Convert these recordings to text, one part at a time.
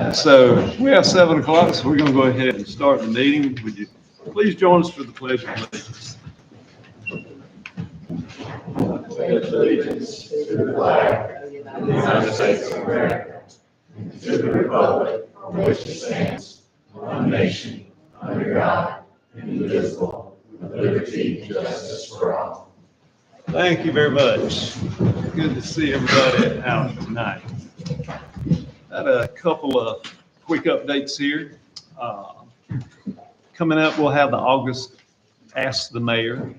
right, so we have 7 o'clock, so we're going to go ahead and start the meeting. Would you please join us for the pledge of allegiance? Pledge allegiance to the flag of the United States of America, and to the republic for which it stands, one nation, under God, indivisible, with liberty and justice for all. Thank you very much. Good to see everybody out tonight. Had a couple of quick updates here. Coming up, we'll have the August Ask the Mayor,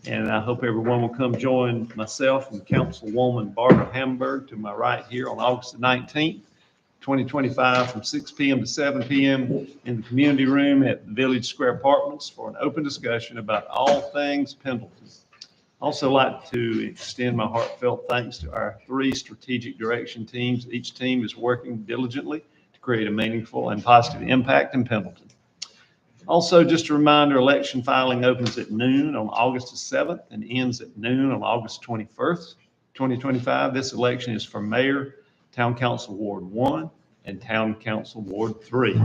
and I hope everyone will come join myself and Councilwoman Barbara Hamburg to my right here on August the 19th, 2025, from 6 p.m. to 7 p.m. in the community room at the Village Square Apartments for an open discussion about all things Pendleton. Also like to extend my heartfelt thanks to our 3 strategic direction teams. Each team is working diligently to create a meaningful and positive impact in Pendleton. Also, just a reminder, election filing opens at noon on August the 7th and ends at noon on August 21st, 2025. This election is for Mayor, Town Council Ward 1, and Town Council Ward 3.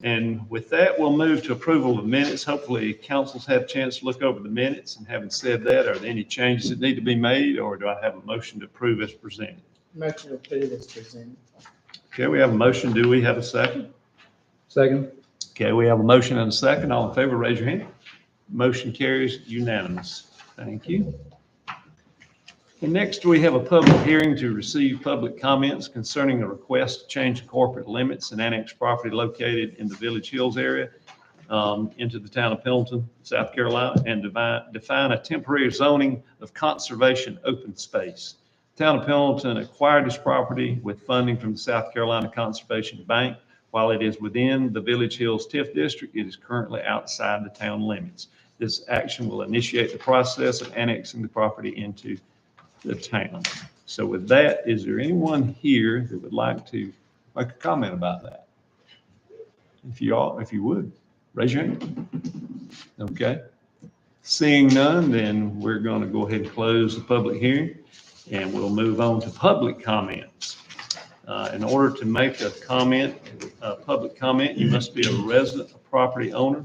And with that, we'll move to approval of minutes. Hopefully, councils had a chance to look over the minutes. And having said that, are there any changes that need to be made, or do I have a motion to approve as presented? Motion to approve as presented. Okay, we have a motion. Do we have a second? Second. Okay, we have a motion and a second. All in favor, raise your hand. Motion carries unanimous. Thank you. And next, we have a public hearing to receive public comments concerning a request to change corporate limits and annex property located in the Village Hills area into the town of Pendleton, South Carolina, and define a temporary zoning of conservation open space. The town of Pendleton acquired this property with funding from the South Carolina Conservation Bank. While it is within the Village Hills TIF district, it is currently outside the town limits. This action will initiate the process of annexing the property into the town. So with that, is there anyone here that would like to make a comment about that? If you would, raise your hand. Okay. Seeing none, then we're going to go ahead and close the public hearing, and we'll move on to public comments. In order to make a comment, a public comment, you must be a resident, a property owner,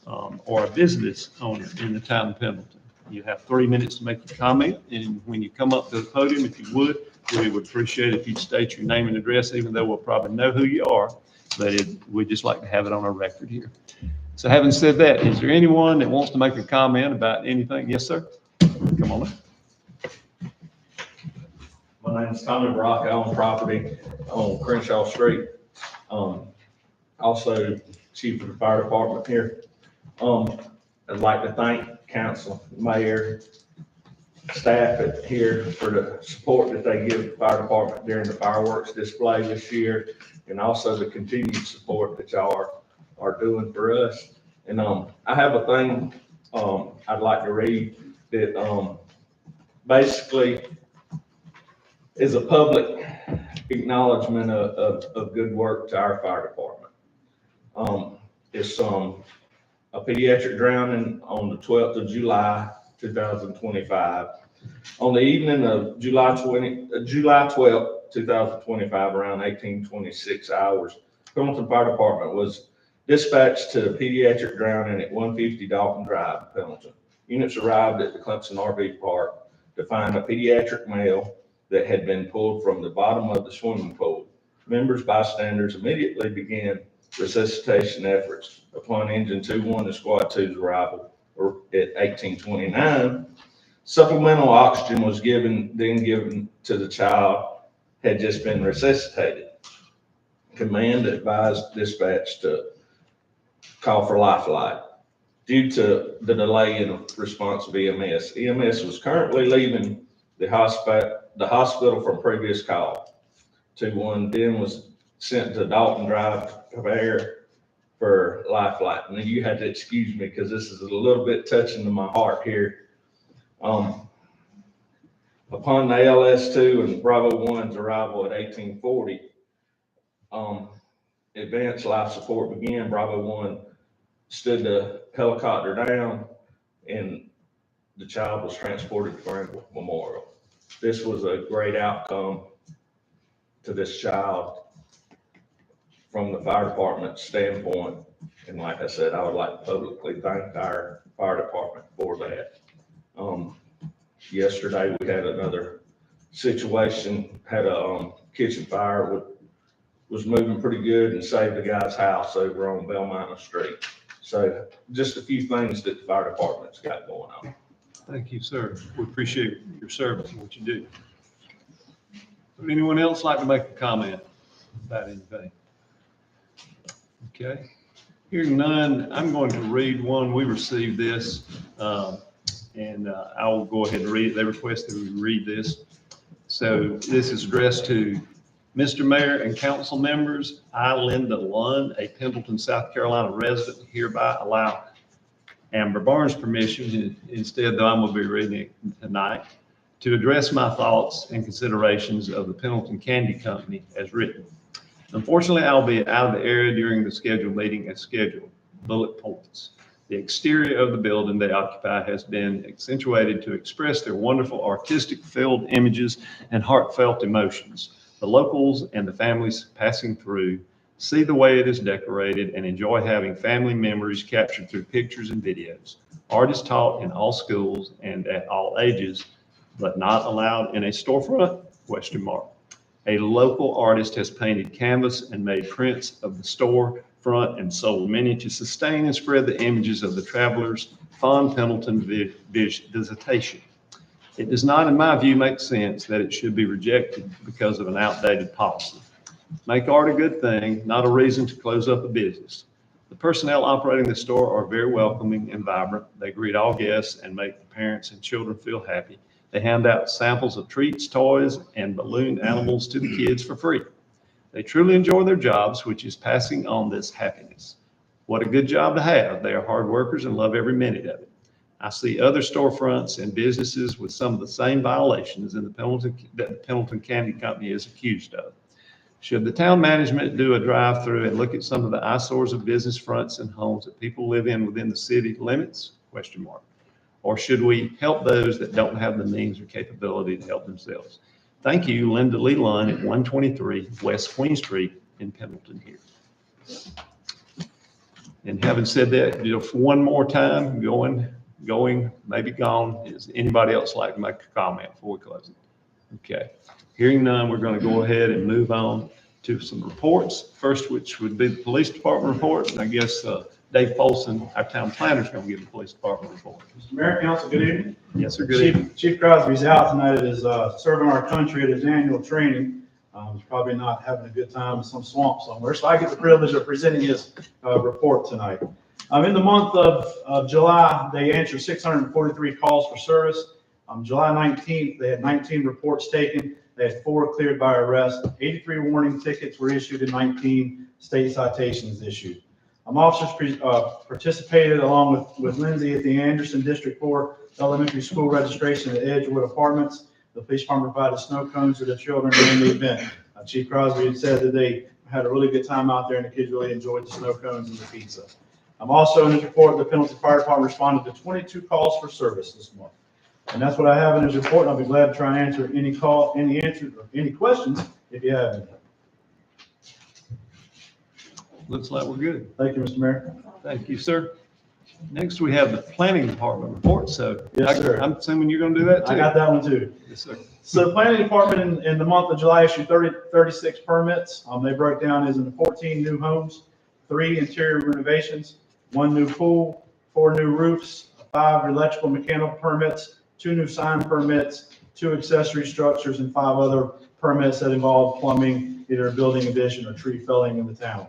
or a business owner in the town of Pendleton. You have 3 minutes to make a comment, and when you come up to the podium, if you would, we would appreciate if you'd state your name and address, even though we'll probably know who you are, but we'd just like to have it on our record here. So having said that, is there anyone that wants to make a comment about anything? Yes, sir. Come on up. My name is Tommy Brock. I own property on Crenshaw Street. Also chief of the fire department here. I'd like to thank council, mayor, staff here for the support that they give the fire department during the fireworks display this year, and also the continued support that y'all are doing for us. And I have a thing I'd like to read that basically is a public acknowledgement of good work to our fire department. It's a pediatric drowning on the 12th of July, 2025. On the evening of July 12th, 2025, around 1826 hours, Pendleton Fire Department was dispatched to the pediatric drowning at 150 Dalton Drive, Pendleton. Units arrived at the Clemson RV Park to find a pediatric male that had been pulled from the bottom of the swimming pool. Members, bystanders immediately began resuscitation efforts. Upon Engine 2-1 and Squad 2's arrival at 1829, supplemental oxygen was given to the child, had just been resuscitated. Command advised dispatch to call for lifeline. Due to the delay in response of EMS, EMS was currently leaving the hospital from previous call. 2-1 then was sent to Dalton Drive for lifeline. Now you had to excuse me because this is a little bit touching to my heart here. Upon the LS2 and Bravo 1's arrival at 1840, advanced life support began. Bravo 1 stood the helicopter down, and the child was transported to Franklin Memorial. This was a great outcome to this child from the fire department standpoint, and like I said, I would like to publicly thank our fire department for that. Yesterday, we had another situation, had a kitchen fire, was moving pretty good and saved the guy's house over on Belmont Street. So just a few things that the fire department's got going on. Thank you, sir. We appreciate your service and what you do. Would anyone else like to make a comment about anything? Okay. Hearing none, I'm going to read one. We received this, and I will go ahead and read it. They requested we read this. So this is addressed to Mr. Mayor and council members. I, Linda Lund, a Pendleton, South Carolina resident, hereby allow Amber Barnes permission, instead though I'm going to be reading it tonight, to address my thoughts and considerations of the Pendleton Candy Company as written. Unfortunately, I'll be out of the area during the scheduled meeting as scheduled. Bullet points. The exterior of the building they occupy has been accentuated to express their wonderful artistic-filled images and heartfelt emotions. The locals and the families passing through see the way it is decorated and enjoy having family memories captured through pictures and videos. Art is taught in all schools and at all ages, but not allowed in a storefront? ? A local artist has painted canvas and made prints of the store front and sold many to sustain and spread the images of the travelers' fond Pendleton visitation. It does not, in my view, make sense that it should be rejected because of an outdated policy. Make art a good thing, not a reason to close up a business. The personnel operating the store are very welcoming and vibrant. They greet all guests and make the parents and children feel happy. They hand out samples of treats, toys, and balloon animals to the kids for free. They truly enjoy their jobs, which is passing on this happiness. What a good job to have. They are hard workers and love every minute of it. I see other storefronts and businesses with some of the same violations in that the Pendleton Candy Company is accused of. Should the town management do a drive-through and look at some of the eyesores of business fronts and homes that people live in within the city limits? ? Or should we help those that don't have the means or capability to help themselves? Thank you, Linda Lee Lund at 123 West Queen Street in Pendleton here. And having said that, for one more time, going, maybe gone. Is anybody else like to make a comment before we close it? Okay. Hearing none, we're going to go ahead and move on to some reports. First, which would be the police department report. And I guess Dave Folsom, our town planner, is going to give the police department report. Mr. Mayor, Council, good evening. Yes, sir. Good evening. Chief Crosby's out tonight. It is serving our country at his annual training. He's probably not having a good time in some swamp somewhere. So I get the privilege of presenting his report tonight. In the month of July, they answered 643 calls for service. July 19th, they had 19 reports taken. They had 4 cleared by arrest. 83 warning tickets were issued and 19 state citations issued. Officers participated along with Lindsay at the Anderson District 4 Elementary School registration at Edgewood Apartments. The police department provided snow cones to the children during the event. Chief Crosby had said that they had a really good time out there and the kids really enjoyed the snow cones and the pizza. Also in his report, the Pendleton Fire Department responded to 22 calls for service this month. And that's what I have in his report. And I'll be glad to try and answer any questions if you have any. Looks like we're good. Thank you, Mr. Mayor. Thank you, sir. Next, we have the planning department report. So Yes, sir. I'm assuming you're going to do that too. I got that one too. Yes, sir. So the planning department in the month of July issued 36 permits. They broke down as in 14 new homes, 3 interior renovations, 1 new pool, 4 new roofs, 5 electrical mechanical permits, 2 new sign permits, 2 accessory structures, and 5 other permits that involve plumbing, either a building addition or tree felling in the town.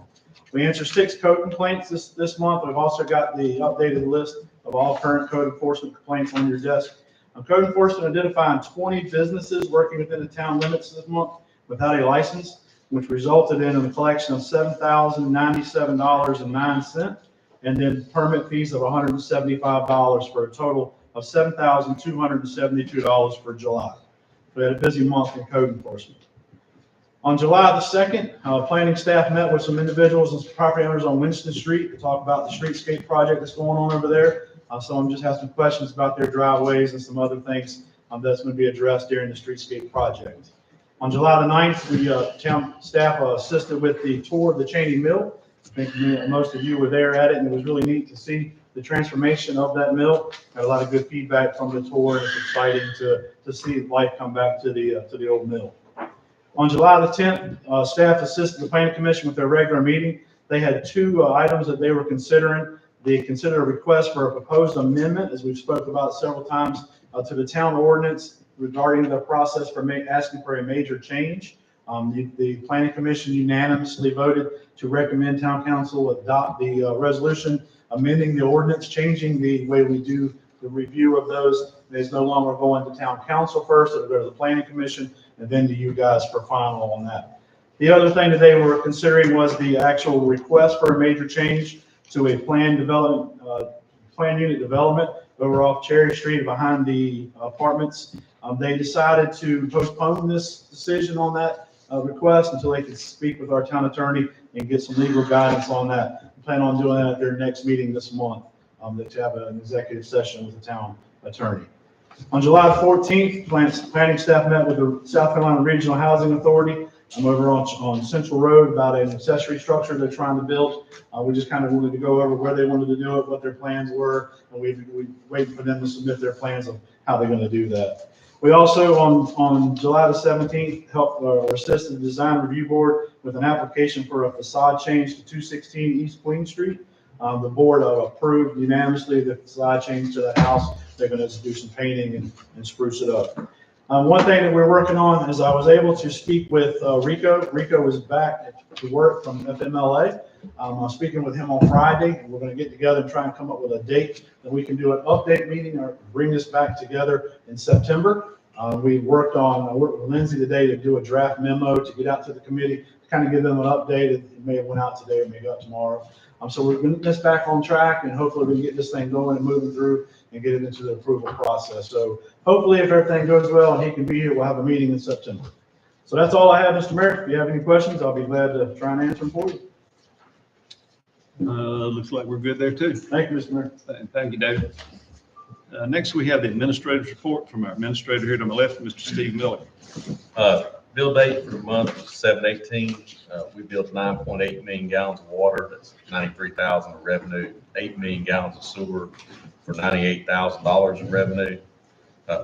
We answered 6 code complaints this month. We've also got the updated list of all current code enforcement complaints on your desk. Code enforcement identifying 20 businesses working within the town limits this month without a license, which resulted in a collection of $7,097.09, and then permit fees of $175 for a total of $7,272 for July. We had a busy month in code enforcement. On July the 2nd, planning staff met with some individuals and some property owners on Winston Street to talk about the streetscape project that's going on over there. So I'm just have some questions about their driveways and some other things that's going to be addressed during the streetscape project. On July the 9th, the town staff assisted with the tour of the Cheney Mill. I think most of you were there at it, and it was really neat to see the transformation of that mill. Had a lot of good feedback from the tour, and it's exciting to see life come back to the old mill. On July the 10th, staff assisted the planning commission with their regular meeting. They had two items that they were considering. They considered a request for a proposed amendment, as we've spoke about several times, to the town ordinance regarding the process for asking for a major change. The planning commission unanimously voted to recommend town council adopt the resolution amending the ordinance, changing the way we do the review of those. It's no longer going to town council first, it'll go to the planning commission and then to you guys for final on that. The other thing that they were considering was the actual request for a major change to a plan unit development over off Cherry Street behind the apartments. They decided to postpone this decision on that request until they could speak with our town attorney and get some legal guidance on that. We plan on doing that at their next meeting this month, to have an executive session with the town attorney. On July 14th, planning staff met with the South Carolina Regional Housing Authority. I'm over on Central Road about an accessory structure they're trying to build. We just kind of wanted to go over where they wanted to do it, what their plans were, and we waited for them to submit their plans of how they're going to do that. We also, on July the 17th, helped or assisted the design review board with an application for a facade change to 216 East Queen Street. The board approved unanimously the facade change to that house. They're going to do some painting and spruce it up. One thing that we're working on is I was able to speak with Rico. Rico was back to work from FMLA. I'm speaking with him on Friday, and we're going to get together and try and come up with a date that we can do an update meeting or bring this back together in September. We worked with Lindsay today to do a draft memo to get out to the committee, to kind of give them an update. It may have went out today or maybe out tomorrow. So we're getting this back on track, and hopefully we can get this thing going and moving through and get it into the approval process. So hopefully if everything goes well and he can be here, we'll have a meeting in September. So that's all I have, Mr. Mayor. If you have any questions, I'll be glad to try and answer them for you. Looks like we're good there too. Thank you, Mr. Mayor. Thank you, David. Next, we have the administrator's report from our administrator here to my left, Mr. Steve Miller. Bill date for the month was 7/18. We billed 9.8 million gallons of water. That's 93,000 of revenue. 8 million gallons of sewer for $98,000 in revenue.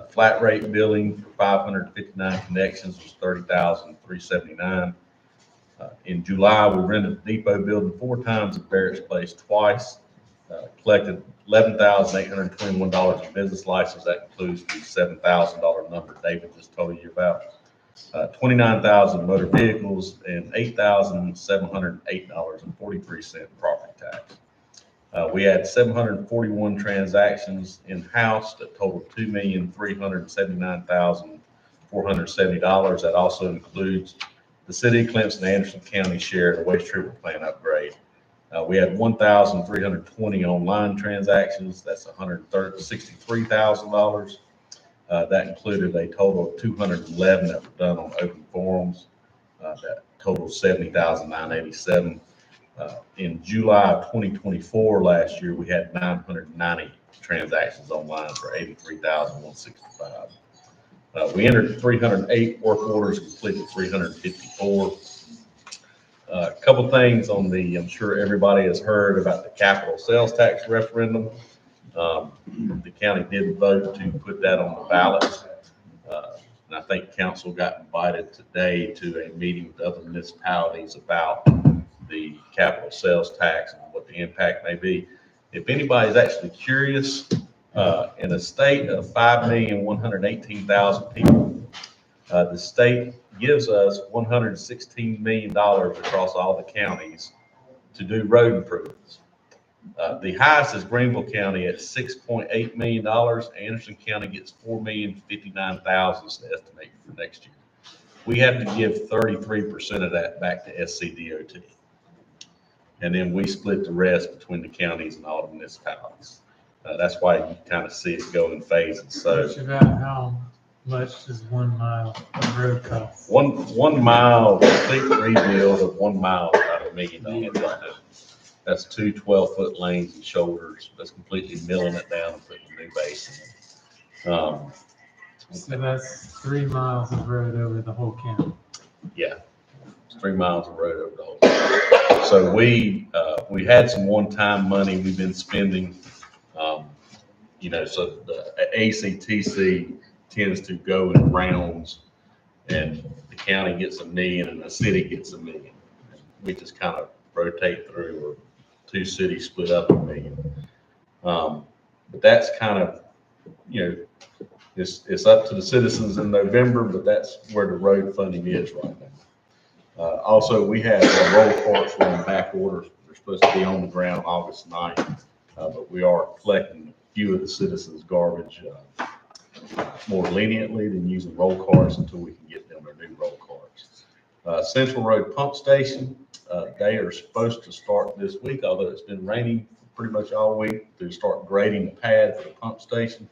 Flat rate billing for 559 connections was $30,379. In July, we rented the depot building 4 times at Barrett's Place twice. Collected $11,821 in business license. That includes the $7,000 number David just told you about. 29,000 motor vehicles and $8,708.43 property tax. We had 741 transactions in-house that totaled $2,379,470. That also includes the city of Clemson, Anderson County share of the waste treatment plant upgrade. We had 1,320 online transactions. That's $163,000. That included a total of 211 that were done on open forums. That totaled $70,987. In July of 2024, last year, we had 990 transactions online for $83,165. We entered 308 work orders, completed 354. A couple things on I'm sure everybody has heard about the capital sales tax referendum. The county did vote to put that on the ballot. And I think council got invited today to a meeting with other municipalities about the capital sales tax and what the impact may be. If anybody's actually curious, in a state of 5,118,000 people, the state gives us $116 million across all the counties to do road improvements. The highest is Greenville County at $6.8 million. Anderson County gets $4,059,000 to estimate for next year. We have to give 33% of that back to SCDOT. And then we split the rest between the counties and all the municipalities. That's why you kind of see it go in phases. So about how much does 1 mile of road cost? one mile, complete rebuild of 1 mile is about $1 million. That's 2 12-foot lanes and shoulders. That's completely milling it down and putting a new base in. So that's 3 miles of road over the whole county. Yeah, it's 3 miles of road over the whole thing. So we had some one-time money we've been spending. So the ACTC tends to go in rounds, and the county gets $1 million and the city gets $1 million. We just kind of rotate through, or 2 cities split up $1 million. But that's kind of, it's up to the citizens in November, but that's where the road funding is right now. Also, we have our roll carts on back order. They're supposed to be on the ground August 9th, but we are collecting a few of the citizens' garbage more leniently than using roll carts until we can get them their new roll carts. Central Road Pump Station, they are supposed to start this week, although it's been raining pretty much all week, to start grading the pad for the pump station.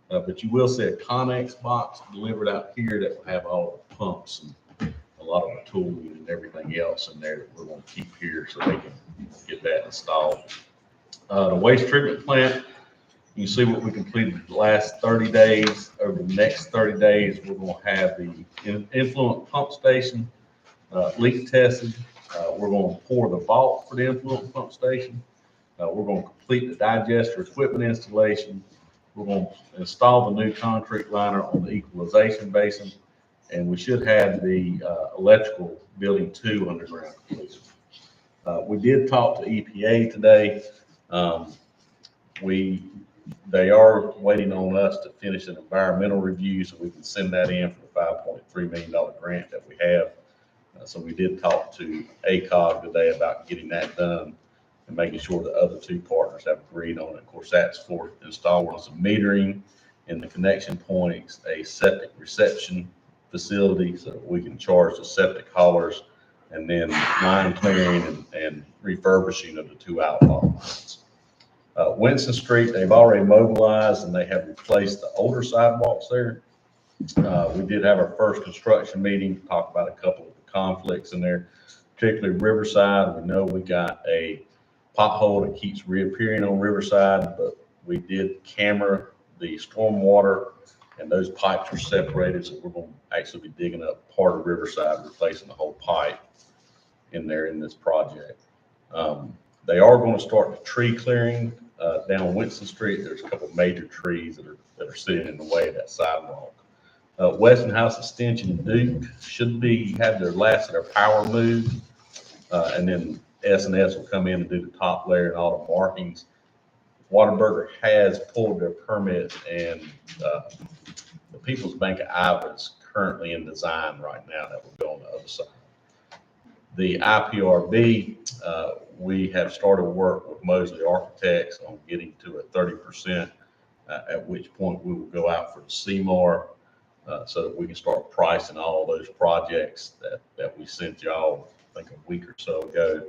But you will see a Connex box delivered out here that will have all the pumps and a lot of the tooling and everything else in there that we're going to keep here so they can get that installed. The waste treatment plant, you see what we completed the last 30 days. Over the next 30 days, we're going to have the influent pump station leak tested. We're going to pour the vault for the influent pump station. We're going to complete the digester equipment installation. We're going to install the new concrete liner on the equalization basin, and we should have the electrical building 2 underground completion. We did talk to EPA today. They are waiting on us to finish an environmental review so we can send that in for the $5.3 million grant that we have. So we did talk to ACOG today about getting that done and making sure the other 2 partners have agreed on it. Of course, that's for installing some metering in the connection points, a septic reception facility so that we can charge the septic haulers, and then line clearing and refurbishing of the 2 outfall lines. Winston Street, they've already mobilized and they have replaced the older sidewalks there. We did have our first construction meeting to talk about a couple of the conflicts in there, particularly Riverside. We know we got a pothole that keeps reappearing on Riverside, but we did camera the storm water and those pipes are separated. So we're going to actually be digging up part of Riverside, replacing the whole pipe in there in this project. They are going to start the tree clearing down Winston Street. There's a couple of major trees that are sitting in the way of that sidewalk. Westinghouse Extension and Duke should have their last of their power moved, and then S&S will come in and do the top layer and all the markings. Whataburger has pulled their permit, and the People's Bank of Iowa is currently in design right now that will go on the other side. The IPRB, we have started work with Mosley Architects on getting to a 30%, at which point we will go out for the CMAR so that we can start pricing all those projects that we sent y'all, I think, a week or so ago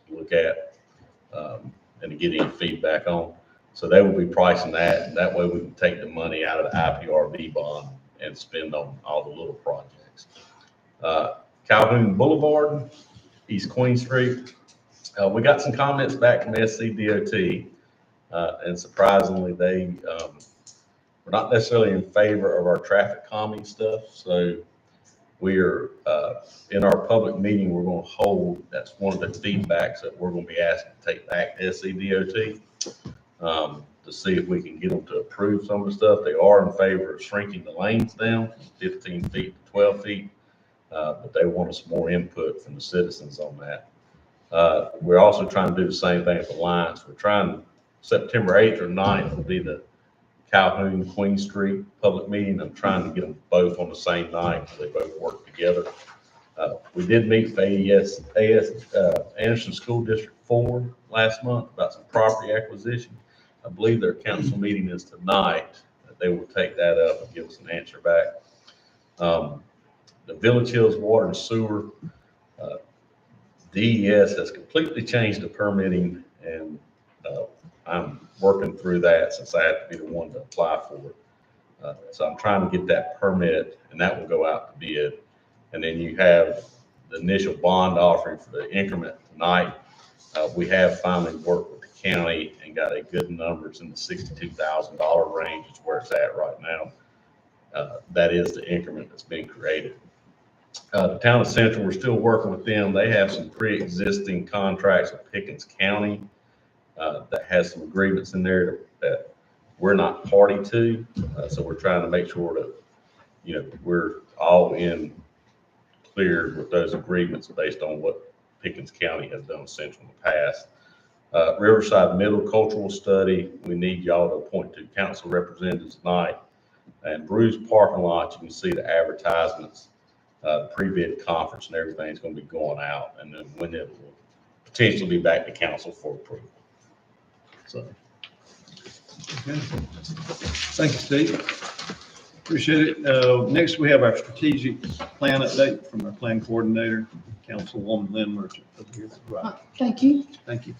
to look at and to get any feedback on. So they will be pricing that, and that way we can take the money out of the IPRB bond and spend on all the little projects. Calhoun Boulevard, East Queen Street. We got some comments back from SCDOT, and surprisingly, they were not necessarily in favor of our traffic calming stuff. So we are in our public meeting we're going to hold. That's one of the feedbacks that we're going to be asking to take back to SCDOT to see if we can get them to approve some of the stuff. They are in favor of shrinking the lanes down from 15 feet to 12 feet. But they want us more input from the citizens on that. We're also trying to do the same thing at the Alliance. We're trying September 8th or 9th will be the Calhoun Queen Street public meeting. I'm trying to get them both on the same night so they both work together. We did meet for Anderson School District 4 last month about some property acquisition. I believe their council meeting is tonight. They will take that up and give us an answer back. The Village Hills Water and Sewer, DES has completely changed the permitting, and I'm working through that since I have to be the one to apply for it. So I'm trying to get that permit, and that will go out to bid. And then you have the initial bond offering for the increment tonight. We have finally worked with the county and got a good number. It's in the $62,000 range is where it's at right now. That is the increment that's being created. The town of Central, we're still working with them. They have some pre-existing contracts with Pickens County that has some agreements in there that we're not party to. So we're trying to make sure that, we're all in clear with those agreements based on what Pickens County has done with Central in the past. Riverside Middle Cultural Study, we need y'all to appoint 2 council representatives tonight. And Bruce Parking Lot, you can see the advertisements, pre-bid conference and everything's going to be going out, and then when it will potentially be back to council for approval. So. Okay. Thank you, Steve. Appreciate it. Next, we have our strategic plan update from our plan coordinator, Councilwoman Lynn Merchant. Over here. Right. Thank you. Thank you.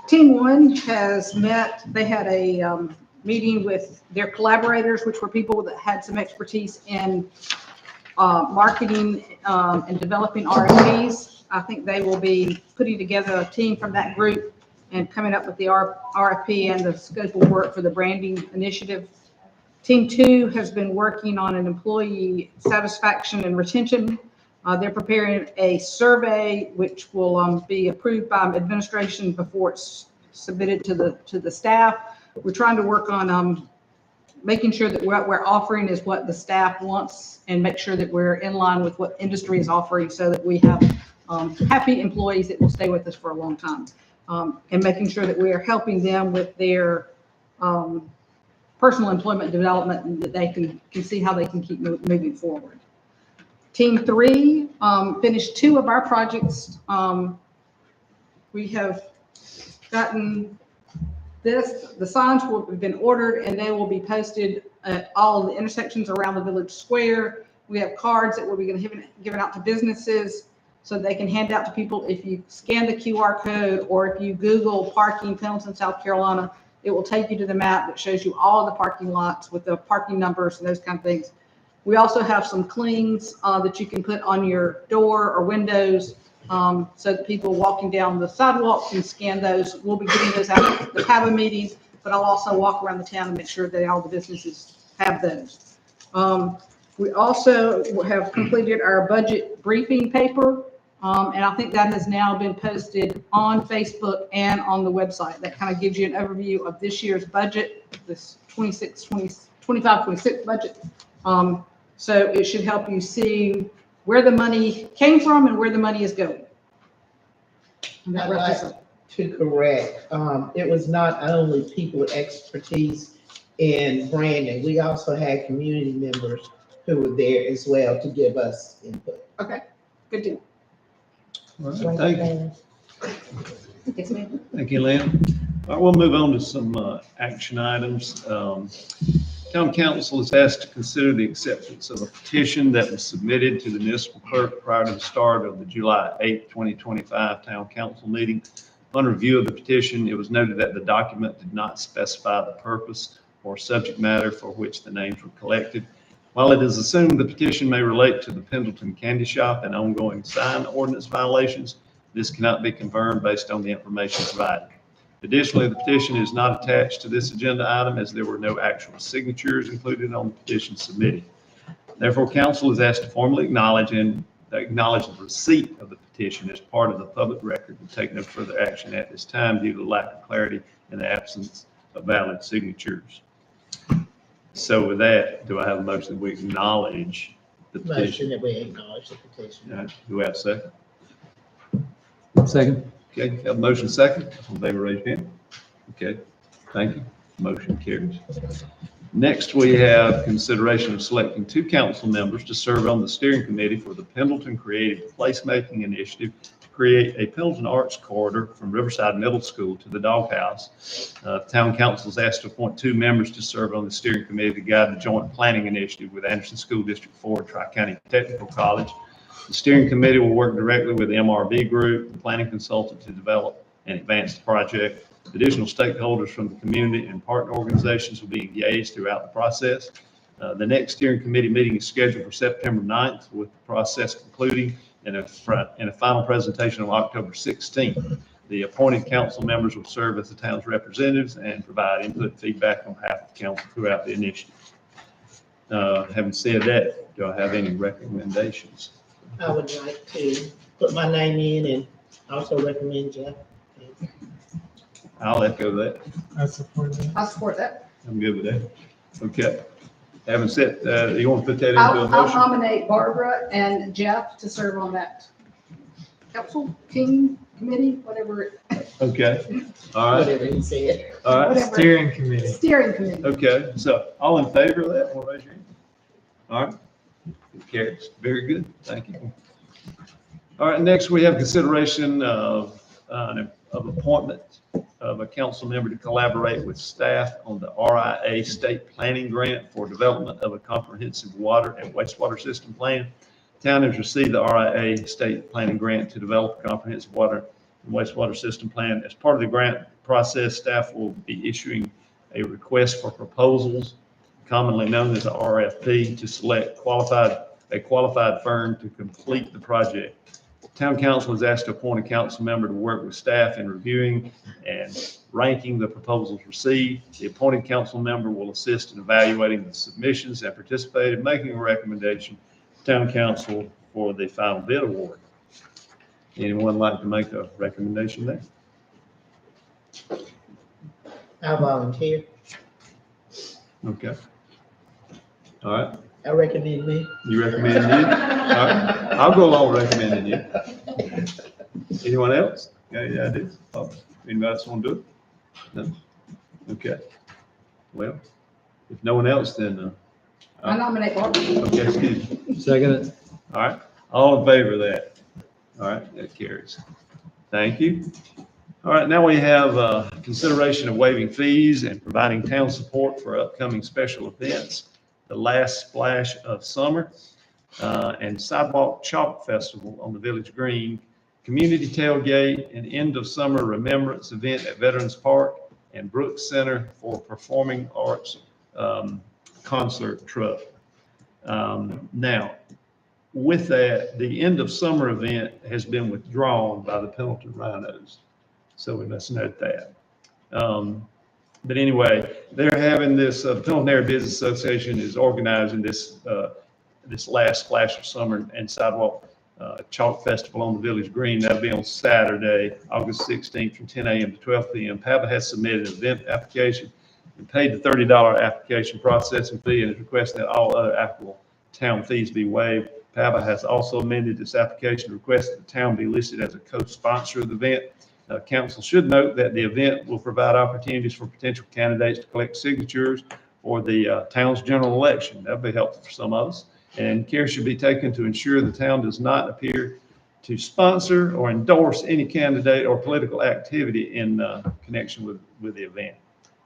Team 1 has met. They had a meeting with their collaborators, which were people that had some expertise in marketing and developing RFPs. I think they will be putting together a team from that group and coming up with the RFP and the scope of work for the branding initiative. Team 2 has been working on an employee satisfaction and retention. They're preparing a survey which will be approved by administration before it's submitted to the staff. We're trying to work on making sure that what we're offering is what the staff wants and make sure that we're in line with what industry is offering so that we have happy employees that will stay with us for a long time. And making sure that we are helping them with their personal employment development and that they can see how they can keep moving forward. Team 3 finished 2 of our projects. We have gotten the signs will have been ordered and they will be posted at all of the intersections around the village square. We have cards that will be given out to businesses so they can hand out to people. If you scan the QR code or if you Google parking Pendleton, South Carolina, it will take you to the map that shows you all of the parking lots with the parking numbers and those kind of things. We also have some clings that you can put on your door or windows so that people walking down the sidewalk can scan those. We'll be giving those out at the PABA meeting, but I'll also walk around the town and make sure that all the businesses have those. We also have completed our budget briefing paper, and I think that has now been posted on Facebook and on the website. That kind of gives you an overview of this year's budget, this 25-26 budget. So it should help you see where the money came from and where the money is going. And that wraps us up. To correct, it was not only people with expertise in branding, we also had community members who were there as well to give us input. Okay, good deal. All right, thank you. Yes, ma'am. Thank you, Lynn. All right, we'll move on to some action items. Town Council is asked to consider the acceptance of a petition that was submitted to the municipal clerk prior to the start of the July 8, 2025 Town Council meeting. On review of the petition, it was noted that the document did not specify the purpose or subject matter for which the names were collected. While it is assumed the petition may relate to the Pendleton Candy Shop and ongoing sign ordinance violations, this cannot be confirmed based on the information provided. Additionally, the petition is not attached to this agenda item as there were no actual signatures included on the petition submitted. Therefore, council is asked to formally acknowledge the receipt of the petition as part of the public record and take no further action at this time due to the lack of clarity and the absence of valid signatures. So with that, do I have a motion that we acknowledge the petition? Motion that we acknowledge the petition. All right, do we have a second? Second. Okay, have a motion second. All in favor, raise your hand. Okay, thank you. Motion carries. Next, we have consideration of selecting 2 council members to serve on the steering committee for the Pendleton Creative Placemaking Initiative to create a Pendleton Arts Corridor from Riverside Middle School to the Doghouse. Town Council is asked to appoint 2 members to serve on the steering committee to guide the joint planning initiative with Anderson School District 4 Tri-County Technical College. The steering committee will work directly with the MRB group, the planning consultant, to develop and advance the project. Additional stakeholders from the community and partner organizations will be engaged throughout the process. The next steering committee meeting is scheduled for September 9th, with the process concluding in a final presentation on October 16th. The appointed council members will serve as the town's representatives and provide input and feedback on behalf of the council throughout the initiative. Having said that, do I have any recommendations? I would like to put my name in and also recommend Jeff. I'll echo that. I support that. I support that. I'm good with that. Okay. Having said, you want to put that into a I'll motion? nominate Barbara and Jeff to serve on that council, team, committee, whatever, Okay. All right. Whatever he said. All right. whatever. Steering committee. Steering committee. Okay. So all in favor of that? Want to raise your hand? All right. It carries. Very good. Thank you. All right. Next, we have consideration of appointment of a council member to collaborate with staff on the RIA state planning grant for development of a comprehensive water and wastewater system plan. Town has received the RIA state planning grant to develop a comprehensive water and wastewater system plan. As part of the grant process, staff will be issuing a request for proposals, commonly known as a RFP, to select a qualified firm to complete the project. Town council is asked to appoint a council member to work with staff in reviewing and ranking the proposals received. The appointed council member will assist in evaluating the submissions and participate in making a recommendation to town council for the final bid award. Anyone like to make a recommendation there? I volunteer. Okay. All right. I recommend me. You recommend you? All right. I'll go along with recommending you. Anyone else? Got any ideas? Anybody else want to do it? No? Okay. Well, if no one else, then, I nominate Barbara. okay, excuse me. Second it. All right. All in favor of that? All right, that carries. Thank you. All right, now we have consideration of waiving fees and providing town support for upcoming special events. The Last Splash of Summer and Sidewalk Chalk Festival on the Village Green, Community Tailgate, and End of Summer Remembrance Event at Veterans Park, and Brooks Center for Performing Arts concert truck. Now, with that, the End of Summer event has been withdrawn by the Pendleton Rhinos, so we must note that. But anyway, they're having this, the Pendleton Area Business Association is organizing this, this Last Splash of Summer and Sidewalk Chalk Festival on the Village Green. That'll be on Saturday, August 16th from 10 a.m. to 12 p.m. PABA has submitted an event application and paid the $30 application processing fee and is requesting that all other applicable town fees be waived. PABA has also amended its application to request that the town be listed as a co-sponsor of the event. Council should note that the event will provide opportunities for potential candidates to collect signatures for the town's general election. That'll be helpful for some of us. And care should be taken to ensure the town does not appear to sponsor or endorse any candidate or political activity in connection with the event.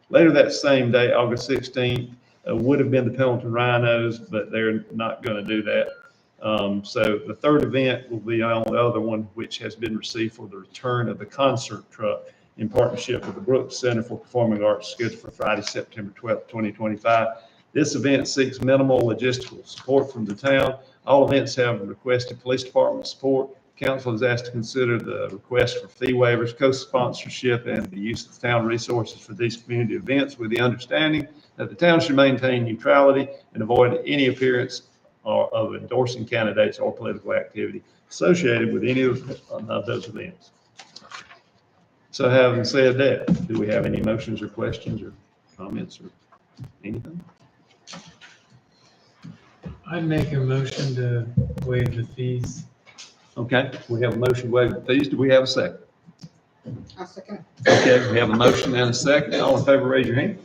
Later that same day, August 16th, would have been the Pendleton Rhinos, but they're not going to do that. So the third event will be on the other one, which has been received for the return of the concert truck in partnership with the Brooks Center for Performing Arts, scheduled for Friday, September 12th, 2025. This event seeks minimal logistical support from the town. All events have requested police department support. Council is asked to consider the request for fee waivers, co-sponsorship, and the use of town resources for these community events, with the understanding that the town should maintain neutrality and avoid any appearance of endorsing candidates or political activity associated with any of those events. So having said that, do we have any motions or questions or comments or anything? I'd make a motion to waive the fees. Okay, we have a motion to waive the fees. Do we have a second? I second. Okay, we have a motion and a second. All in favor, raise your hand.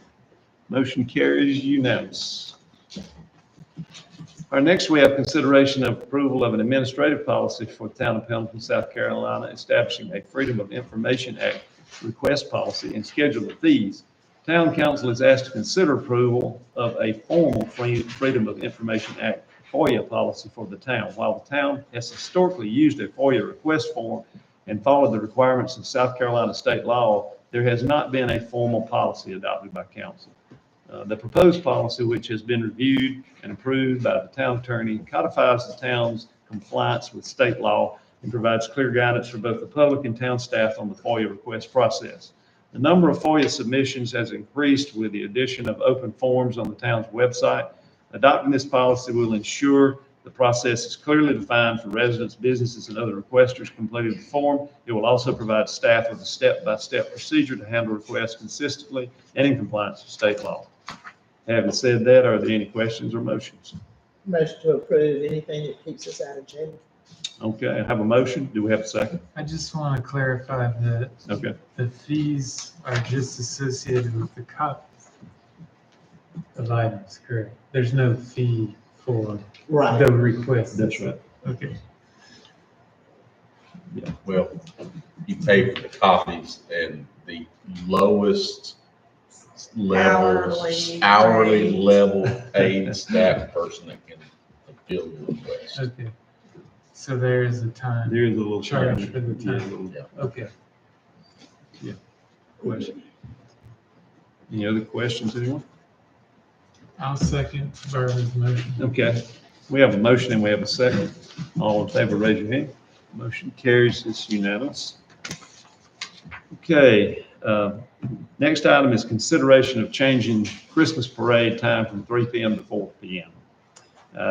Motion carries unanimous. All right, next we have consideration of approval of an administrative policy for the town of Pendleton, South Carolina, establishing a Freedom of Information Act request policy and schedule of fees. Town council is asked to consider approval of a formal Freedom of Information Act FOIA policy for the town. While the town has historically used a FOIA request form and followed the requirements of South Carolina state law, there has not been a formal policy adopted by council. The proposed policy, which has been reviewed and approved by the town attorney, codifies the town's compliance with state law and provides clear guidance for both the public and town staff on the FOIA request process. The number of FOIA submissions has increased with the addition of open forms on the town's website. Adopting this policy will ensure the process is clearly defined for residents, businesses, and other requesters completing the form. It will also provide staff with a step-by-step procedure to handle requests consistently and in compliance with state law. Having said that, are there any questions or motions? Motion to approve anything that keeps us out of jail. Okay, I have a motion. Do we have a second? I just want to clarify that Okay. the fees are just associated with the copies of items, correct? There's no fee for the request. That's right. Okay. Well, you pay for the copies and the lowest level, hourly rate. level paid staff person that can fulfill your request. Okay. So there is a time. There is a little Charge for the Yeah, a time. little Okay. question. Any other questions, anyone? I'll second Barbara's motion. Okay, we have a motion and we have a second. All in favor, raise your hand. Motion carries, it's unanimous. Okay, next item is consideration of changing Christmas parade time from 3 p.m. to 4 p.m.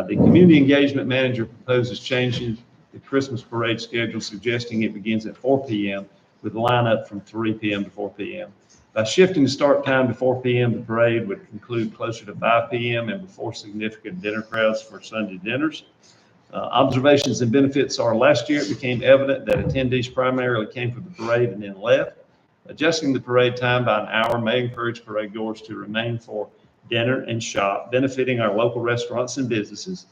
The community engagement manager proposes changing the Christmas parade schedule, suggesting it begins at 4 p.m. with a lineup from 3 p.m. to 4 p.m. By shifting the start time to 4 p.m., the parade would conclude closer to 5 p.m. and before significant dinner crowds for Sunday dinners. Observations and benefits are last year it became evident that attendees primarily came for the parade and then left. Adjusting the parade time by an hour may encourage parade goers to remain for dinner and shop, benefiting our local restaurants and businesses.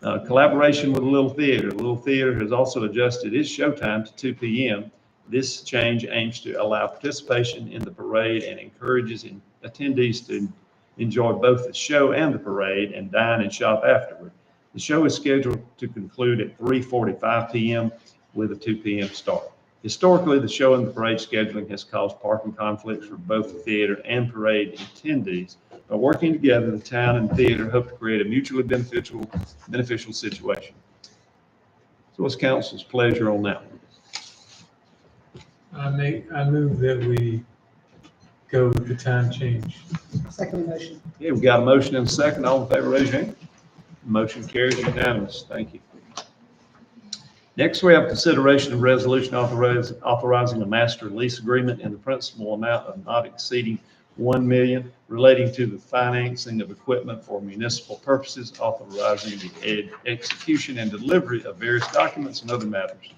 Collaboration with Little Theater. Little Theater has also adjusted its showtime to 2 p.m. This change aims to allow participation in the parade and encourages attendees to enjoy both the show and the parade and dine and shop afterward. The show is scheduled to conclude at 3:45 p.m. with a 2 p.m. start. Historically, the show and the parade scheduling has caused parking conflicts for both the theater and parade attendees. By working together, the town and theater hope to create a mutually beneficial situation. So what's council's pleasure on that? I move that we go with the time change. Second motion. Okay, we've got a motion and a second. All in favor, raise your hand. Motion carries unanimous. Thank you. Next, we have consideration of resolution authorizing a master lease agreement in the principal amount of not exceeding $1 million relating to the financing of equipment for municipal purposes, authorizing the execution and delivery of various documents and other matters.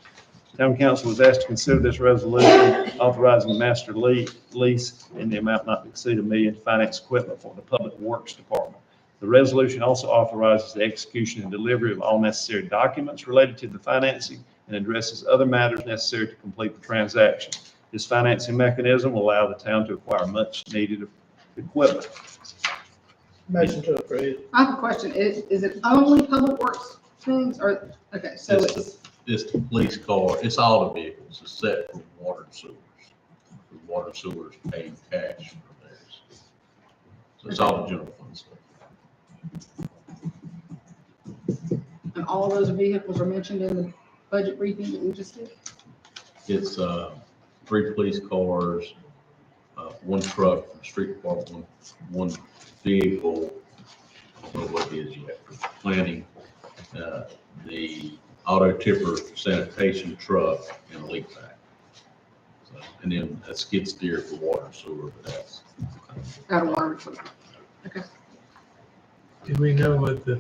Town council was asked to consider this resolution authorizing a master lease in the amount not to exceed $1 million to finance equipment for the Public Works Department. The resolution also authorizes the execution and delivery of all necessary documents related to the financing and addresses other matters necessary to complete the transaction. This financing mechanism will allow the town to acquire much needed equipment. Motion to approve. I have a question. Is it only public works things or, okay, so It's the police car, it's all the vehicles except for water and sewers. The water and sewers paying cash for theirs. So it's all the general fund stuff. and all those vehicles are mentioned in the budget briefing that we just did? It's 3 police cars, 1 truck from the street department, one vehicle, I don't know what it is yet, for planning, the auto tipper sanitation truck, and a leak vac. So, and then a skid steer for water and sewer, but that's. Out of water. Okay. Do we know what the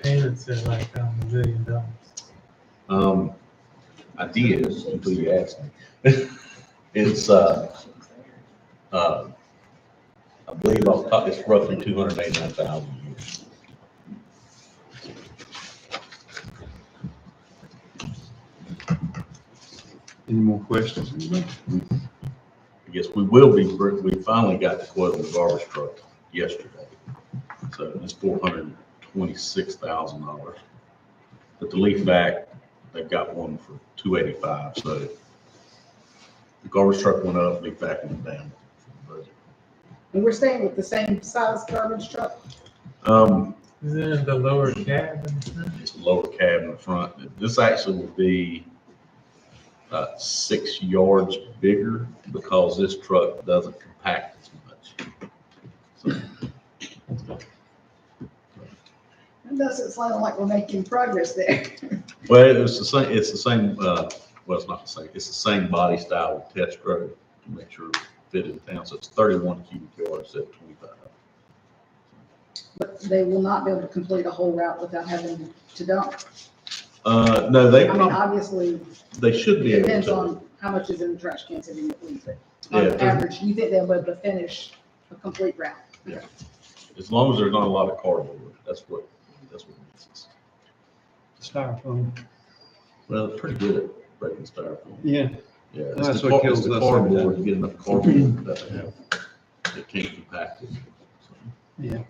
payments are like on the $1 million? I did until you asked me. It's, I believe off the top, it's roughly 289,000 a year. Any more questions? I guess we will be, we finally got the quote on the garbage truck yesterday. So it's $426,000. But the leaf vac, they've got one for $285. So the garbage truck went up, leaf vac went down. And we're staying with the same size garbage truck? Is it in the lower cab? It's the lower cab in the front. This actually will be 6 yards bigger because this truck doesn't compact as much. So, doesn't sound like we're making progress there. Well, it's the same, well, it's not the same, it's the same body style with test road to make sure it fit in town. So it's 31 cubic yards instead of 25. But they will not be able to complete a whole route without having to dump. No, I mean, obviously, they should be it able depends to. on how much is in the trash can sitting at least. Yeah, On they're- average, you think they'll be able to finish a complete route? As long as there's not a lot of cardboard, that's what it is. Styrofoam. Well, they're pretty good at breaking styrofoam. Yeah. Yeah, Well, it's that's the what car- it's kills the us every cardboard, time. you get enough cardboard that they have, it can't compact it. Yeah.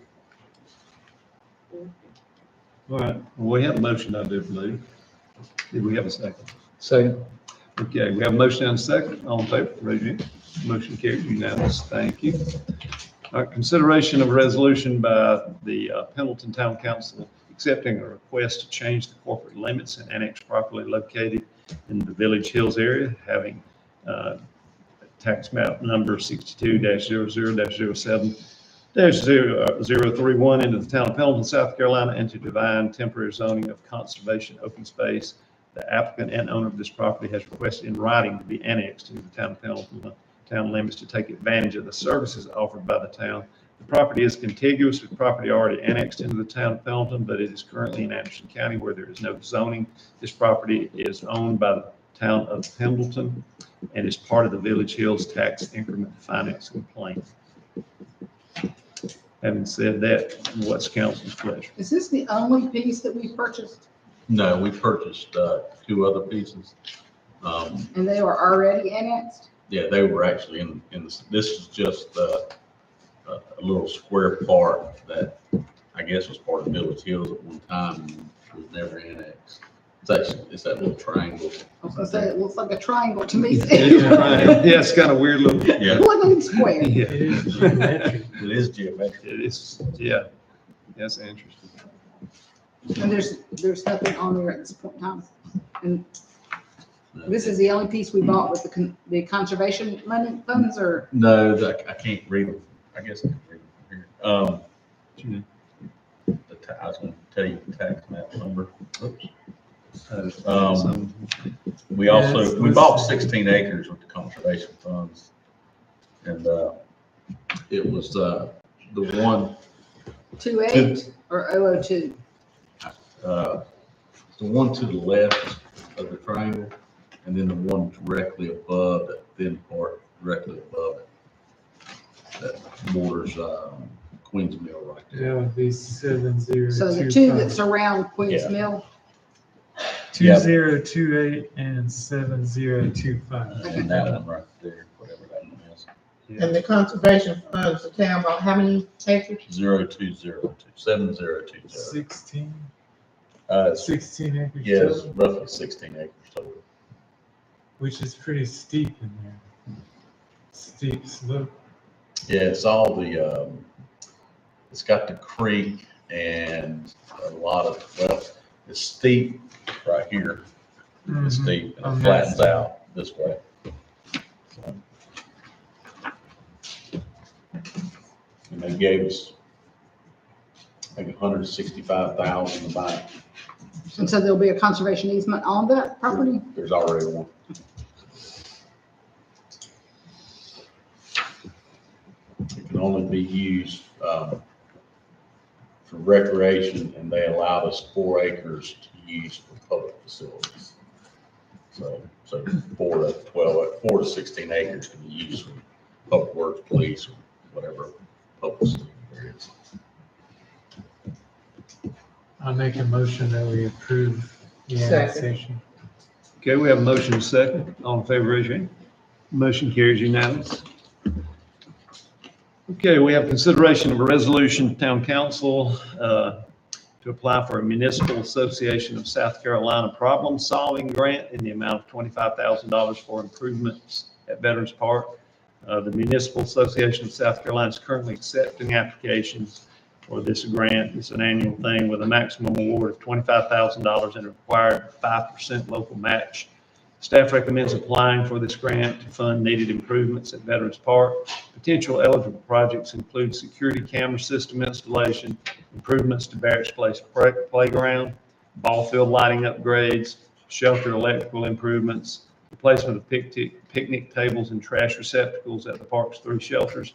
All right, well, we have a motion, I do believe. Did we have a second? Second. Okay, we have a motion and a second. All in favor, raise your hand. Motion carries unanimous. Thank you. All right, consideration of a resolution by the Pendleton Town Council accepting a request to change the corporate limits and annex properly located in the Village Hills area, having tax map number 62-00-07-031 into the town of Pendleton, South Carolina, and to divine temporary zoning of conservation open space. The applicant and owner of this property has requested in writing to be annexed into the town of Pendleton, the town limits, to take advantage of the services offered by the town. The property is contiguous with property already annexed into the town of Pendleton, but it is currently in Anderson County where there is no zoning. This property is owned by the town of Pendleton and is part of the Village Hills tax increment financing plan. Having said that, what's council's pleasure? Is this the only piece that we purchased No, we purchased 2 other pieces. and they were already annexed? Yeah, they were actually in this is just a little square part that I guess was part of Village Hills at one time and was never annexed. It's that little triangle. I was gonna say, it looks like a triangle to me. Yeah, it's got a weird little. Yeah, Look like a little square. Yeah. It is geometric. it is geometric. It is, yeah, that's interesting. And there's nothing on there at this point in time. And this is the only piece we bought with the conservation money funds, or? No, I can't read them. I guess I can read them here. I was going to tell you the tax map number. Oops. We bought 16 acres with the conservation funds. And it was the one, 28 or 002? the one to the left of the triangle, and then the one directly above, that thin part directly above it. That borders Queens Mill right That there. would be 7025. So the two that surround Queens Yeah. Mill, 2028 and 7025. And that one right there, whatever that one is. And the conservation funds, the town bought how many acres? 7020. 16, It's 16 acres Yeah, it's total, roughly 16 acres total. which is pretty steep in there. Steep slope. Yeah, it's all it's got the creek and a lot of, well, it's steep right here. It's Mhm. steep and On it that flattens side. out this way. And they gave us, I think, 165,000 to buy it. and so there'll be a conservation easement on that property? There's already one. It can only be used for recreation, and they allowed us 4 acres to use for public facilities. So 4 to 16 acres can be used for public works, police, or whatever public facility there is. I'll make a motion that we approve the Second. annexation. Okay, we have a motion and a second. All in favor, raise your hand. Motion carries unanimous. Okay, we have consideration of a resolution, town council, to apply for a municipal association of South Carolina problem-solving grant in the amount of $25,000 for improvements at Veterans Park. The Municipal Association of South Carolina is currently accepting applications for this grant. It's an annual thing with a maximum award of $25,000 and a required 5% local match. Staff recommends applying for this grant to fund needed improvements at Veterans Park. Potential eligible projects include security camera system installation, improvements to Barracks Place playground, ball field lighting upgrades, shelter electrical improvements, replacement of picnic tables and trash receptacles at the park's 3 shelters.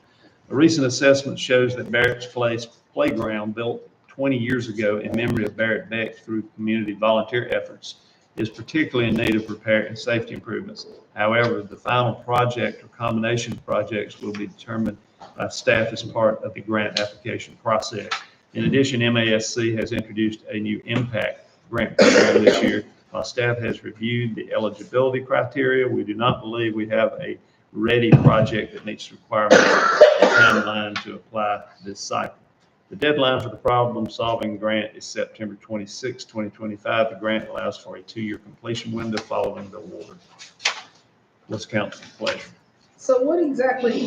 A recent assessment shows that Barracks Place playground, built 20 years ago in memory of Barrett Beck through community volunteer efforts, is particularly in need of repair and safety improvements. However, the final project or combination of projects will be determined by staff as part of the grant application process. In addition, MASC has introduced a new impact grant program this year. While staff has reviewed the eligibility criteria, we do not believe we have a ready project that meets requirements and timeline to apply this cycle. The deadline for the problem-solving grant is September 26, 2025. The grant allows for a 2-year completion window following the award. What's council's pleasure? So what exactly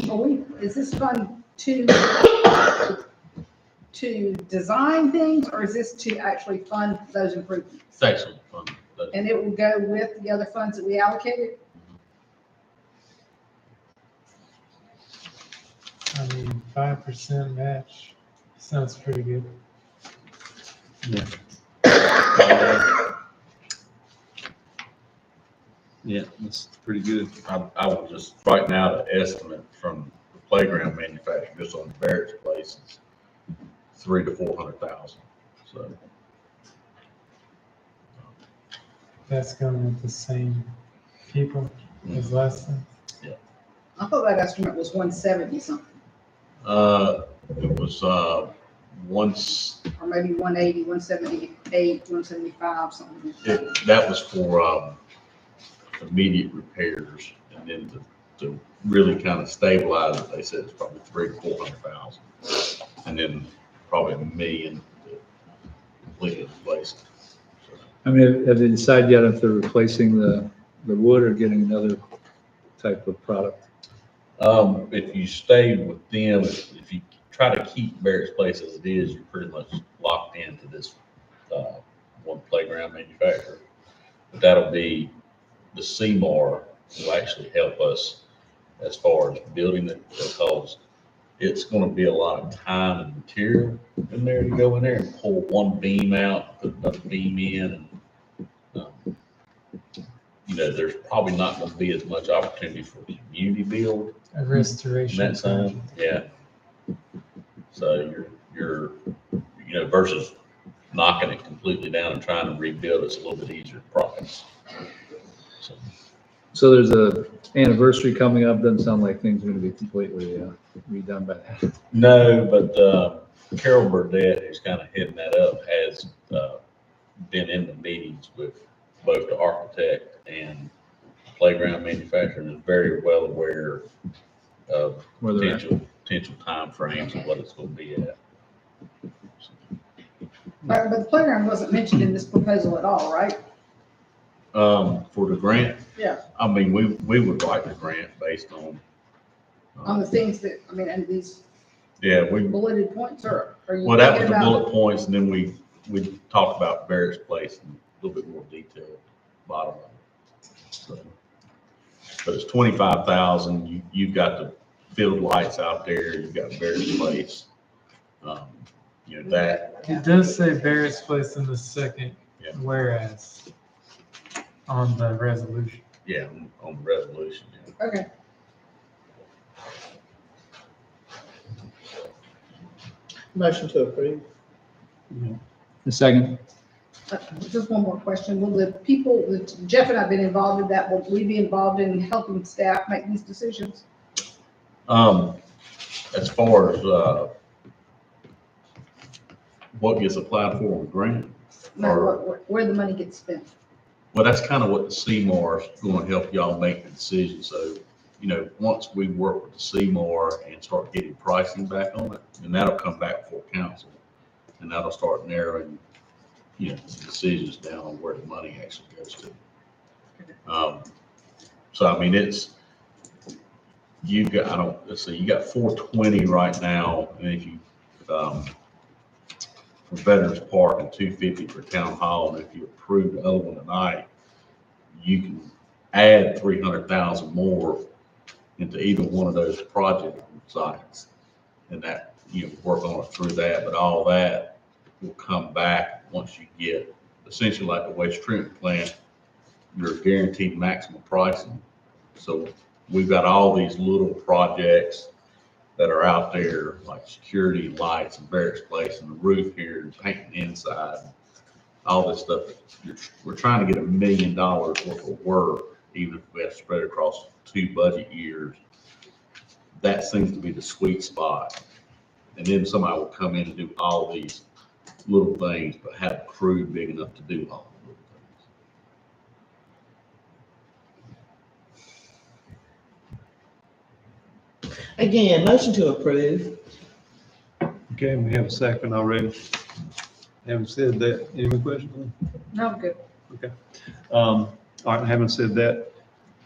is this fund to design things, or is this to actually fund those improvements? It's actually fun. But And it will go with the other funds that we allocated? I mean, 5% match sounds pretty good. Yeah, that's pretty good. I would just, right now, the estimate from the playground manufacturer just on the Barracks Place is $300,000 to $400,000. So That's going with the same people as last time. I thought that estimate was 170 something, it was once or maybe 180, 178, 175, something. that was for immediate repairs, and then to really kind of stabilize it, they said it's probably $300,000 to $400,000, and then probably $1 million to completely replace it. I mean, have they decided yet if they're replacing the wood or getting another type of product? If you stay with them, if you try to keep Barracks Place as it is, you're pretty much locked into this one playground manufacturer. But that'll be, the CMAR will actually help us as far as building it, because it's going to be a lot of time and material in there to go in there and pull one beam out, put another beam in, and there's probably not going to be as much opportunity for community build. A restoration. And that's yeah. So you're versus knocking it completely down and trying to rebuild, it's a little bit easier process. So there's a anniversary coming up. Doesn't sound like things are going to be completely redone by that. No, but Carol Burdette, who's kind of heading that up, has been in the meetings with both the architect and playground manufacturer, and is very well aware of potential timeframes and what it's going to be at. But the playground wasn't mentioned in this proposal at all, right? For the grant? Yeah. I mean, we would like the grant based on. On the things that, and these Yeah, bulleted points, or are you? well, that was thinking the about- bullet points, and then we talked about Barracks Place in a little bit more detail, bottom of it. So, but it's 25,000. You've got the field lights out there. You've got Barracks Place. That. It does say Barrett's Place in the second Yeah. whereas on the resolution. Yeah, on the resolution. Yeah. Okay. Motion to approve. The second. Just one more question. Will the people, that Jeff and I have been involved in that, will we be involved in helping staff make these decisions? As far as what gets applied for with grant, No, where the money gets spent? well, that's kind of what the CMAR is going to help y'all make the decision. So, once we work with the CMAR and start getting pricing back on it, and that'll come back before council, and that'll start narrowing, the decisions down on where the money actually goes to. So, I mean, you got 420 right now, and if you, for Veterans Park and 250 for Town Hall, and if you approve the other one tonight, you can add 300,000 more into either one of those project sites. And that, work on it through that, but all that will come back once you get, essentially like the waste treatment plant, your guaranteed maximum pricing. So we've got all these little projects that are out there, like security lights and various places, and the roof here, and painting inside, all this stuff. We're trying to get $1 million worth of work, even if we have to spread it across 2 budget years. That seems to be the sweet spot. And then somebody will come in and do all these little things, but have a crew big enough to do all the little things. Again, motion to approve. Okay, we have a second already. Having said that, any more questions? No, I'm good. All right, having said that,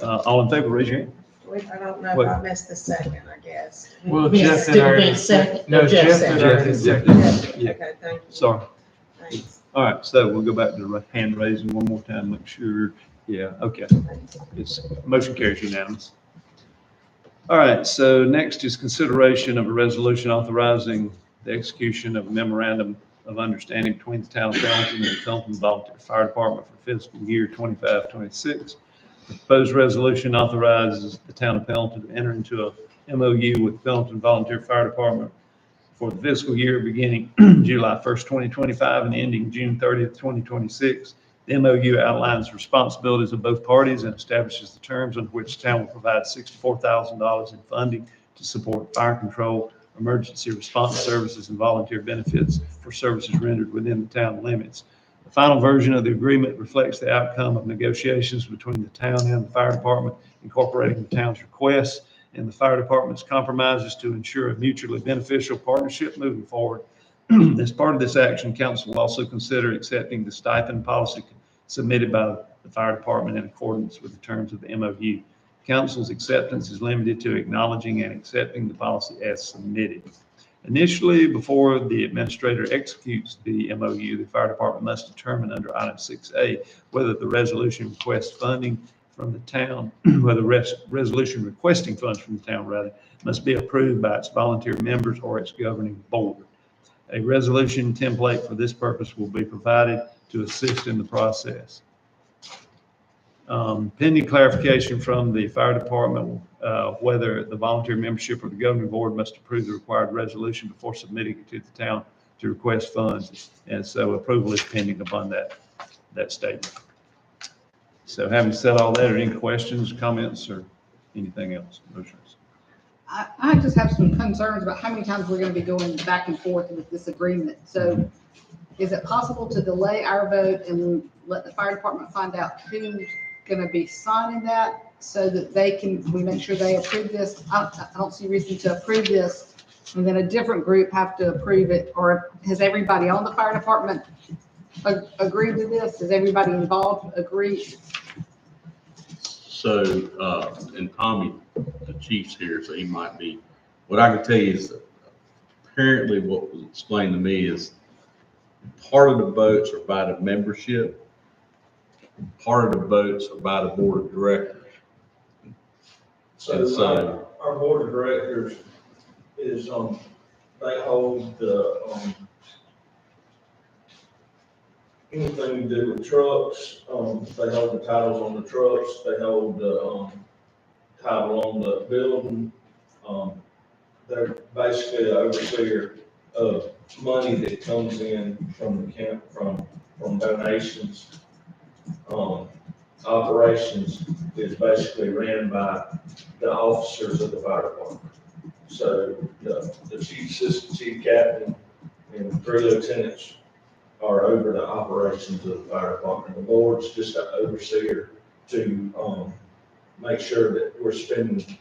all in favor, raise your hand. Wait, I don't know Wait. if I missed the second, I guess. Well, Yes, Jeff had did we already get second? No, Jeff Jeff said. had already Jeff. seconded. Yeah. Okay, thank you. Sorry. Thanks. All right, so we'll go back to the hand raising one more time, make sure. Yeah, okay. It's, motion carries unanimous. All right, so next is consideration of a resolution authorizing the execution of a memorandum of understanding between the town of Pendleton and the Pendleton Volunteer Fire Department for fiscal year 25-26. The proposed resolution authorizes the town of Pendleton to enter into a MOU with Pendleton Volunteer Fire Department for the fiscal year beginning July 1st, 2025 and ending June 30th, 2026. The MOU outlines responsibilities of both parties and establishes the terms under which the town will provide $64,000 in funding to support fire control, emergency response services, and volunteer benefits for services rendered within the town limits. The final version of the agreement reflects the outcome of negotiations between the town and the fire department, incorporating the town's requests and the fire department's compromises to ensure a mutually beneficial partnership moving forward. As part of this action, council will also consider accepting the stipend policy submitted by the fire department in accordance with the terms of the MOU. Council's acceptance is limited to acknowledging and accepting the policy as submitted. Initially, before the administrator executes the MOU, the fire department must determine under item 6A whether the resolution requests funding from the town, whether resolution requesting funds from the town rather, must be approved by its volunteer members or its governing board. A resolution template for this purpose will be provided to assist in the process. Pending clarification from the fire department, whether the volunteer membership or the governing board must approve the required resolution before submitting it to the town to request funds. And so approval is pending upon that statement. So having said all that, are any questions, comments, or anything else? Motions? I just have some concerns about how many times we're going to be going back and forth with this agreement. So is it possible to delay our vote and let the fire department find out who's going to be signing that so that we make sure they approve this? I don't see reason to approve this and then a different group have to approve it. Or has everybody on the fire department agreed to this? Has everybody involved agreed? So, and Tommy, the chief's here, so he might be, what I can tell you is that apparently what was explained to me is part of the votes are by the membership, part of the votes are by the board of directors. So our board of directors is, they hold the, anything to do with trucks, they hold the titles on the trucks, they hold the, title on the building. They're basically the overseer of money that comes in from the camp, from donations. Operations is basically ran by the officers of the fire department. So the chief, assistant chief captain, and 3 lieutenants are over the operations of the fire department. The board's just an overseer to make sure that we're spending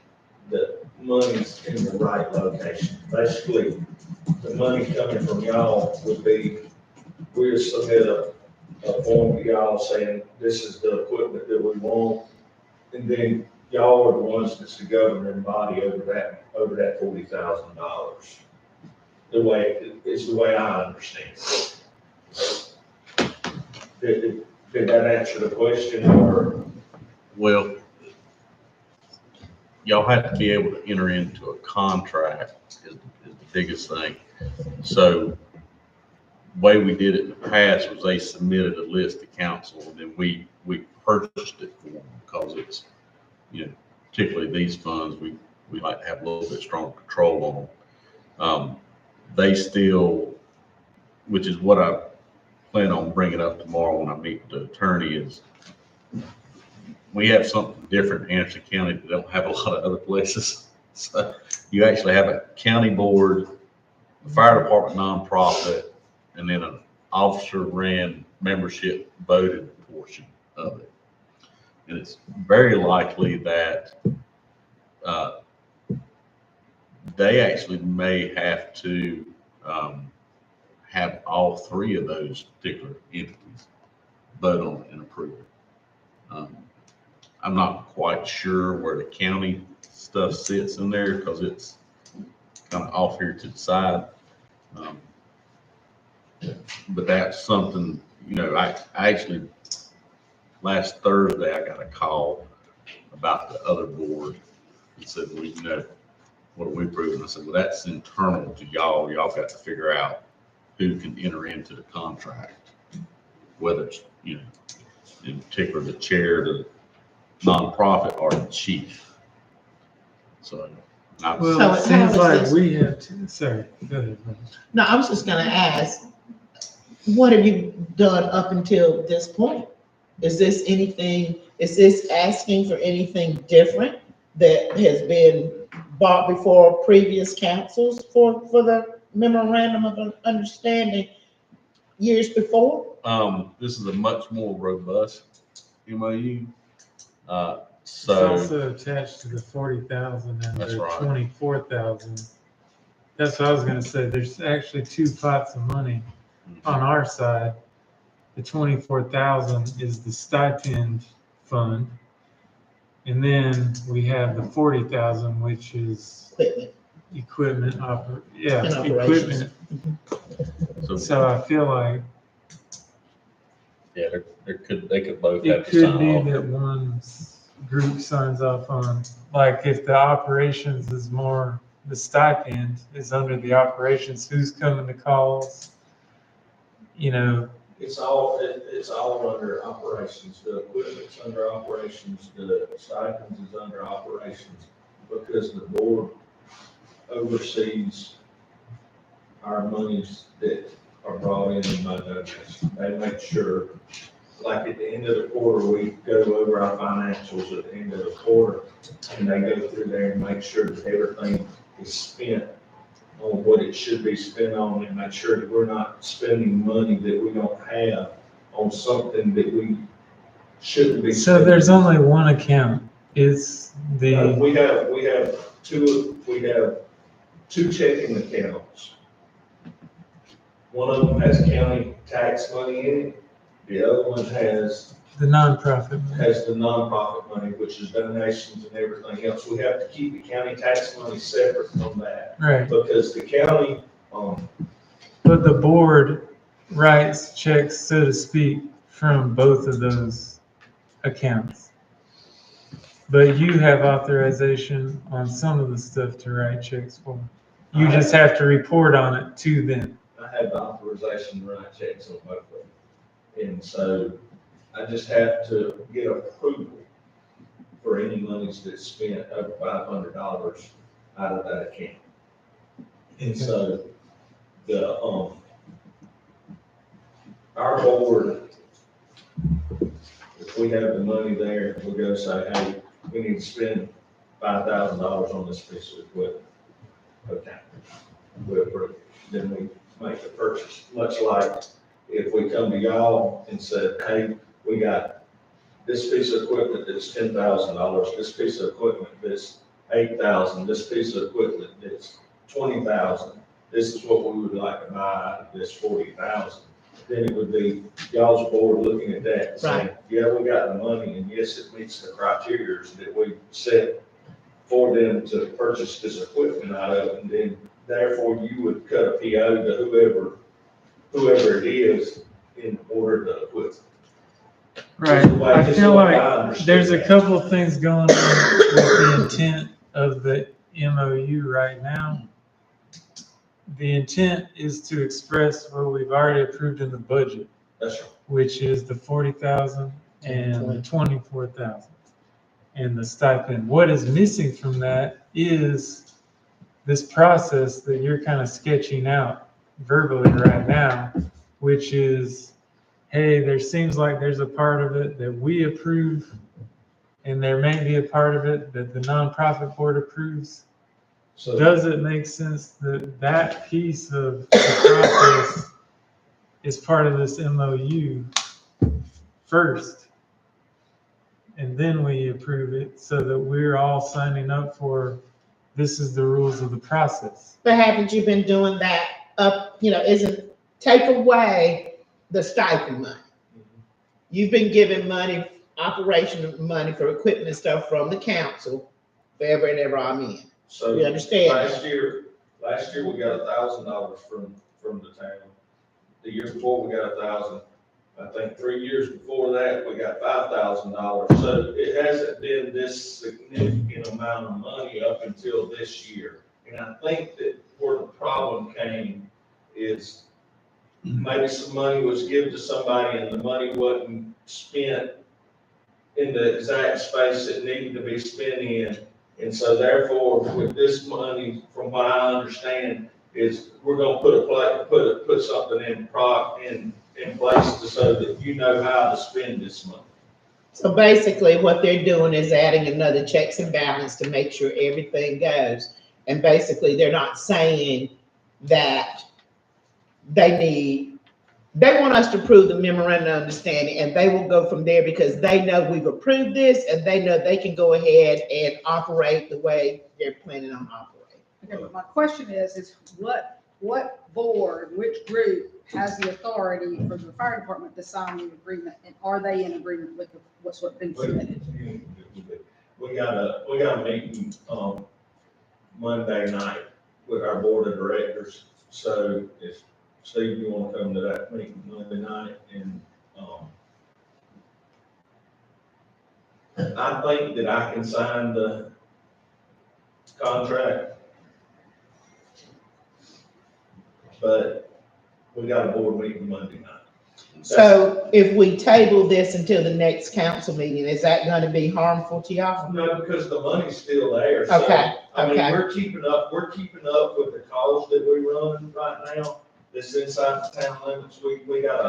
the money's in the right location. Basically, the money coming from y'all would be, we would submit a form to y'all saying, this is the equipment that we want. And then y'all are the ones that's the governing body over that $40,000. It's the way I understand it. Did that answer the question or? Well, y'all have to be able to enter into a contract is the biggest thing. So way we did it in the past was they submitted a list to council, and then we purchased it for them because it's, you know, particularly these funds, we like to have a little bit stronger control on them. They still, which is what I plan on bringing up tomorrow when I meet the attorney, is we have something different in Anderson County that don't have a lot of other places. So you actually have a county board, a fire department nonprofit, and then an officer ran membership voted portion of it. And it's very likely that they actually may have to have all three of those particular entities vote on it and approve it. I'm not quite sure where the county stuff sits in there because it's kind of off here to the side. But that's something, you know, I actually, last Thursday, I got a call about the other board and said, well, you know, what are we proving? I said, well, that's internal to y'all. Y'all got to figure out who can enter into the contract, whether it's, you know, in particular, the chair, the nonprofit, or the chief. So, Well, So it how seems is like this? we have to, sorry, go ahead. No, I was just gonna ask, what have you done up until this point? Is this asking for anything different that has been brought before previous councils for the memorandum of understanding years before? this is a much more robust MOU. It's So, also attached to the 40,000 and That's the right. 24,000. That's what I was gonna say. There's actually two pots of money on our side. The 24,000 is the stipend fund. And then we have the 40,000, which is Equipment. equipment, And operations. equipment. So I feel like yeah, they could both it have to could sign be off. that one group signs off on, like if the operations is more, the stipend is under the operations, who's coming to calls? You know, It's all under operations, the equipment's under operations, the stipends is under operations, because the board oversees our monies that are brought in by donation. They make sure, like at the end of the quarter, we go over our financials at the end of the quarter, and they go through there and make sure that everything is spent on what it should be spent on, and make sure that we're not spending money that we don't have on something that we shouldn't be so spending. there's only one account. It's the, We have two checking accounts. One of them has county tax money in it. The other one has the nonprofit. the nonprofit money, which is donations and everything else. We have to keep the county tax money separate from that, Right, because the county, but the board writes checks, so to speak, from both of those accounts. But you have authorization on some of the stuff to write checks for. You just have to report on it to them. I have the authorization to write checks on both of them. And so I just have to get approval for any monies that's spent over $500 out of that account. And so our board, if we have the money there, we go say, hey, we need to spend $5,000 on this piece of equipment. Okay, we approve. Then we make the purchase, much like if we come to y'all and said, hey, we got this piece of equipment that's $10,000, this piece of equipment that's $8,000, this piece of equipment that's $20,000. This is what we would like to buy out of this $40,000. Then it would be y'all's board looking at that and saying, yeah, we got the money, and yes, it meets the criteria that we set for them to purchase this equipment out of, and then therefore you would cut a PO to whoever it is in order to equipment. Right, I feel like there's a couple of things going on with the intent of the MOU right now. The intent is to express what we've already approved in the budget, That's right. which is the 40,000 and the 24,000 and the stipend. What is missing from that is this process that you're kind of sketching out verbally right now, which is, hey, there seems like there's a part of it that we approve, and there may be a part of it that the nonprofit board approves. So Does it make sense that that piece of the process is part of this MOU first? And then we approve it so that we're all signing up for, this is the rules of the process. But haven't you been doing that up, isn't, take away the stipend money? You've been giving money, operational money for equipment and stuff from the council forever and ever, amen. So You understand? last year we got $1,000 from the town. The year before we got 1,000. I think 3 years before that, we got $5,000. So it hasn't been this significant amount of money up until this year. And I think that where the problem came is maybe some money was given to somebody and the money wasn't spent in the exact space it needed to be spent in. And so therefore, with this money, from what I understand, is we're gonna put something in place so that you know how to spend this money. So basically what they're doing is adding another checks and balance to make sure everything goes. And basically they're not saying that they want us to approve the memorandum of understanding, and they will go from there because they know we've approved this and they know they can go ahead and operate the way they're planning on operating. Okay, but my question is what board, which group has the authority for the fire department to sign the agreement, and are they in agreement with what's been submitted? We got a meeting, Monday night with our board of directors. So if Steve, you want to come to that meeting Monday night, and, I think that I can sign the contract. But we got a board meeting Monday night. So if we table this until the next council meeting, is that gonna be harmful to y'all? No, because the money's still there. So, Okay, I mean, okay. we're keeping up with the calls that we run right now. That's inside the town limits. We got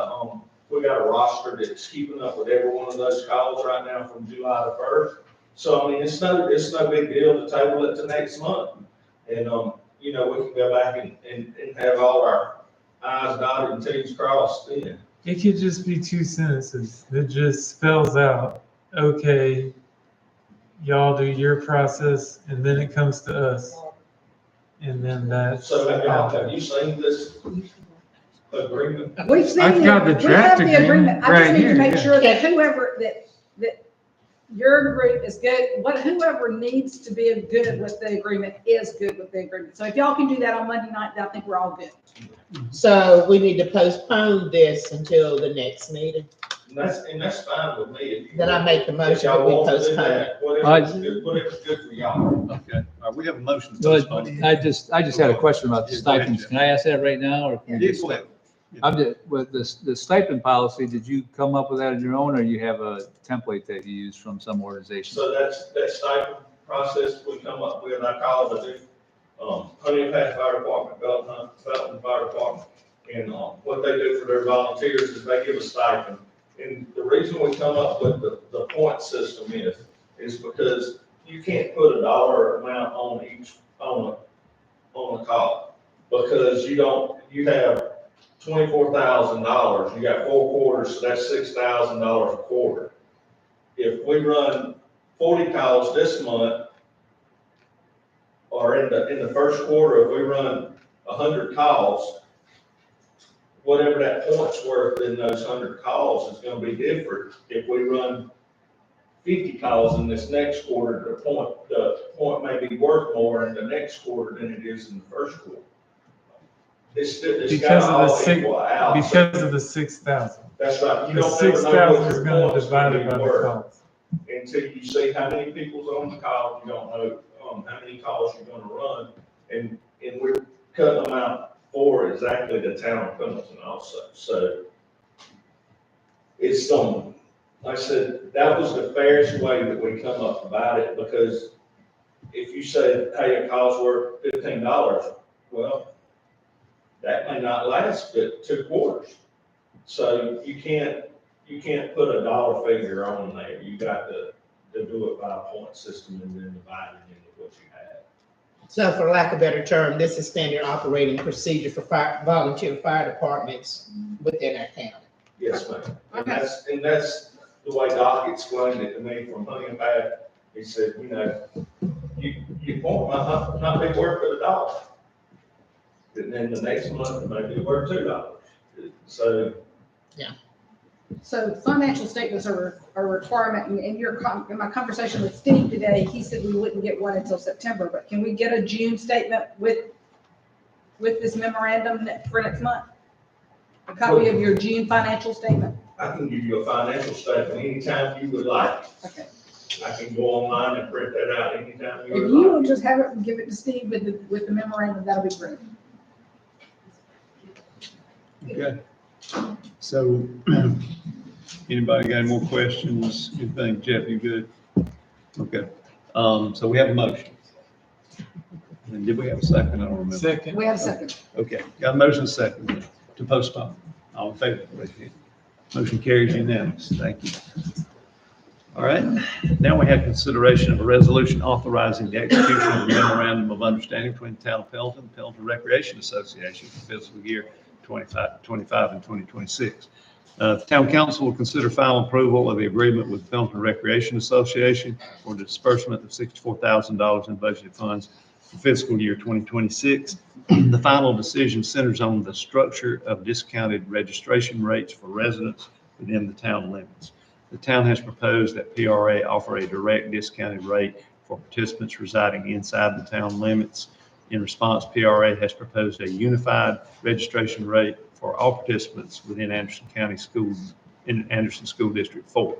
a roster that's keeping up with every one of those calls right now from July the 1st. So, I mean, it's no big deal to table it to next month. And, we can go back and have all our I's dotted and T's crossed then. It could just be 2 sentences that just spells out, okay, y'all do your process, and then it comes to us. And then that's. So have you seen this agreement? We've seen I've got the draft agreement I just right need to here, make yeah. sure that whoever, that your group is good, whoever needs to be good with the agreement is good with the agreement. So if y'all can do that on Monday night, I think we're all good. So we need to postpone this until the next meeting. And that's fine with me. Then I make the motion that we postpone. Whatever's good for y'all. Okay, all right, we have a motion. to But postpone. I just had a question about the Yeah, go ahead, stipends. Jeff. Can I ask that right now, or? can we Yeah, just- go ahead. With the stipend policy, did you come up with that on your own, or you have a template that you use from some organization? So that stipend process we come up with, I call it Honey Path Fire Department, Pendleton Fire Department. And, what they do for their volunteers is they give a stipend. And the reason we come up with the point system is because you can't put a dollar amount on a call. Because you have $24,000, you got 4 quarters, so that's $6,000 a quarter. If we run 40 calls this month, or in the first quarter, if we run 100 calls, whatever that point's worth in those 100 calls is gonna be different. If we run 50 calls in this next quarter, the point may be worth more in the next quarter than it is in the first quarter. It's Because gotta of the all equal out. because of the 6,000. That's right. You The don't never know 6,000 what is your gonna point's divide gonna it be by the worth. calls. until you see how many people's on the call, you don't know, how many calls you're gonna run. And we're cutting them out for exactly the town of Pendleton also, so. It's, like I said, that was the fairest way that we come up about it, because if you say, hey, a call's worth $15, well, that may not last but 2 quarters. So you can't put a dollar figure on there. You got to do it by a point system and then divide it into what you have. So for lack of a better term, this is standard operating procedure for volunteer fire departments within our county. Yes, ma'am. And that's the way Doc explained it to me from Honey and Pat. He said, you know, your point might not be worth but $1. And then the next month it may be worth $2. So. So financial statements are a requirement, and in my conversation with Steve today, he said we wouldn't get one until September, but can we get a June statement with this memorandum for next month? A copy of your June financial statement? I can give you a financial statement anytime you would like. Okay. I can go online and print that out anytime you If would you like. will just have it and give it to Steve with the memorandum, that'll be great. Okay. So, anybody got any more questions? You think, Jeff, you good? Okay. So we have a motion. And did we have a second? I don't remember. Second. We have a second. Okay, got a motion second to postpone. All in favor, raise your hand. Motion carries unanimous. Thank you. All right, now we have consideration of a resolution authorizing the execution of a memorandum of understanding between the town of Pendleton and Pendleton Recreation Association for fiscal year 25 and 2026. The town council will consider final approval of the agreement with Pendleton Recreation Association for the disbursement of $64,000 in budgeted funds for fiscal year 2026. The final decision centers on the structure of discounted registration rates for residents within the town limits. The town has proposed that PRA offer a direct discounted rate for participants residing inside the town limits. In response, PRA has proposed a unified registration rate for all participants within Anderson County Schools in Anderson School District 4,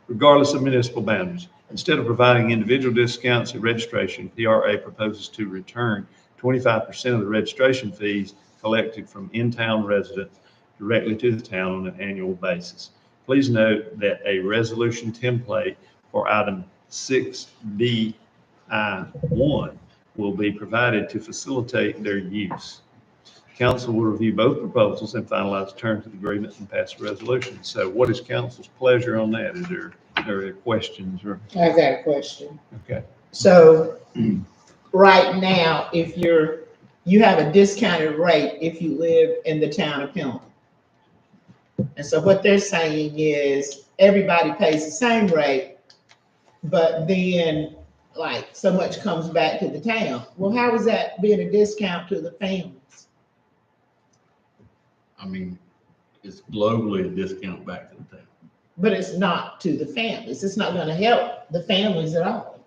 regardless of municipal boundaries. Instead of providing individual discounts at registration, PRA proposes to return 25% of the registration fees collected from in-town residents directly to the town on an annual basis. Please note that a resolution template for item 6BI1 will be provided to facilitate their use. Council will review both proposals and finalize terms of the agreement and pass a resolution. So what is council's pleasure on that? Are there questions or? I got a question. Okay. So right now, if you have a discounted rate if you live in the town of Pendleton. And so what they're saying is everybody pays the same rate, but then like so much comes back to the town. Well, how is that being a discount to the families? I mean, it's globally a discount back to the town. But it's not to the families. It's not gonna help the families at all.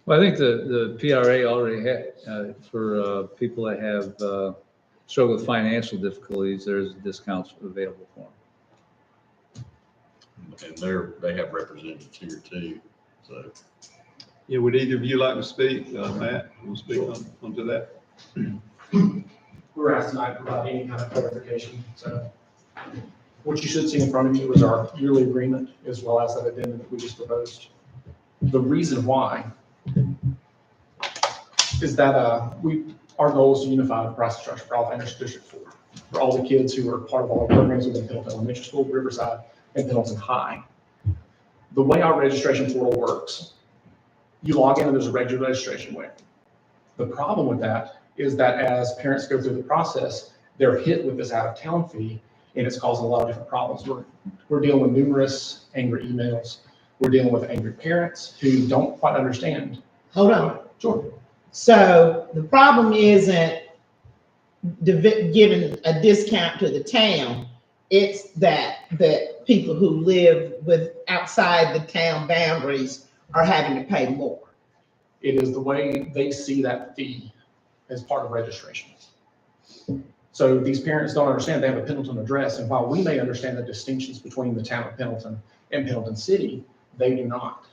Well, I think the PRA already had, for people that have struggle with financial difficulties, there's discounts available for them. And they have representatives here too, so. Yeah, would either of you like to speak? Matt, will speak onto that? We're asked tonight to provide any kind of clarification, so what you should see in front of you is our yearly agreement as well as that addendum that we just proposed. The reason why is that our goal is to unify the price structure for all of Anderson District 4, for all the kids who are part of all our programs within Pendleton Elementary School, Riverside, and Pendleton High. The way our registration portal works, you log in and there's a regular registration way. The problem with that is that as parents go through the process, they're hit with this out-of-town fee, and it's causing a lot of different problems. We're dealing with numerous angry emails. We're dealing with angry parents who don't quite understand. Hold on. Sure. So the problem isn't giving a discount to the town. It's that the people who live with outside the town boundaries are having to pay more. It is the way they see that fee as part of registration. So these parents don't understand they have a Pendleton address, and while we may understand the distinctions between the town of Pendleton In Pendleton City, they do not.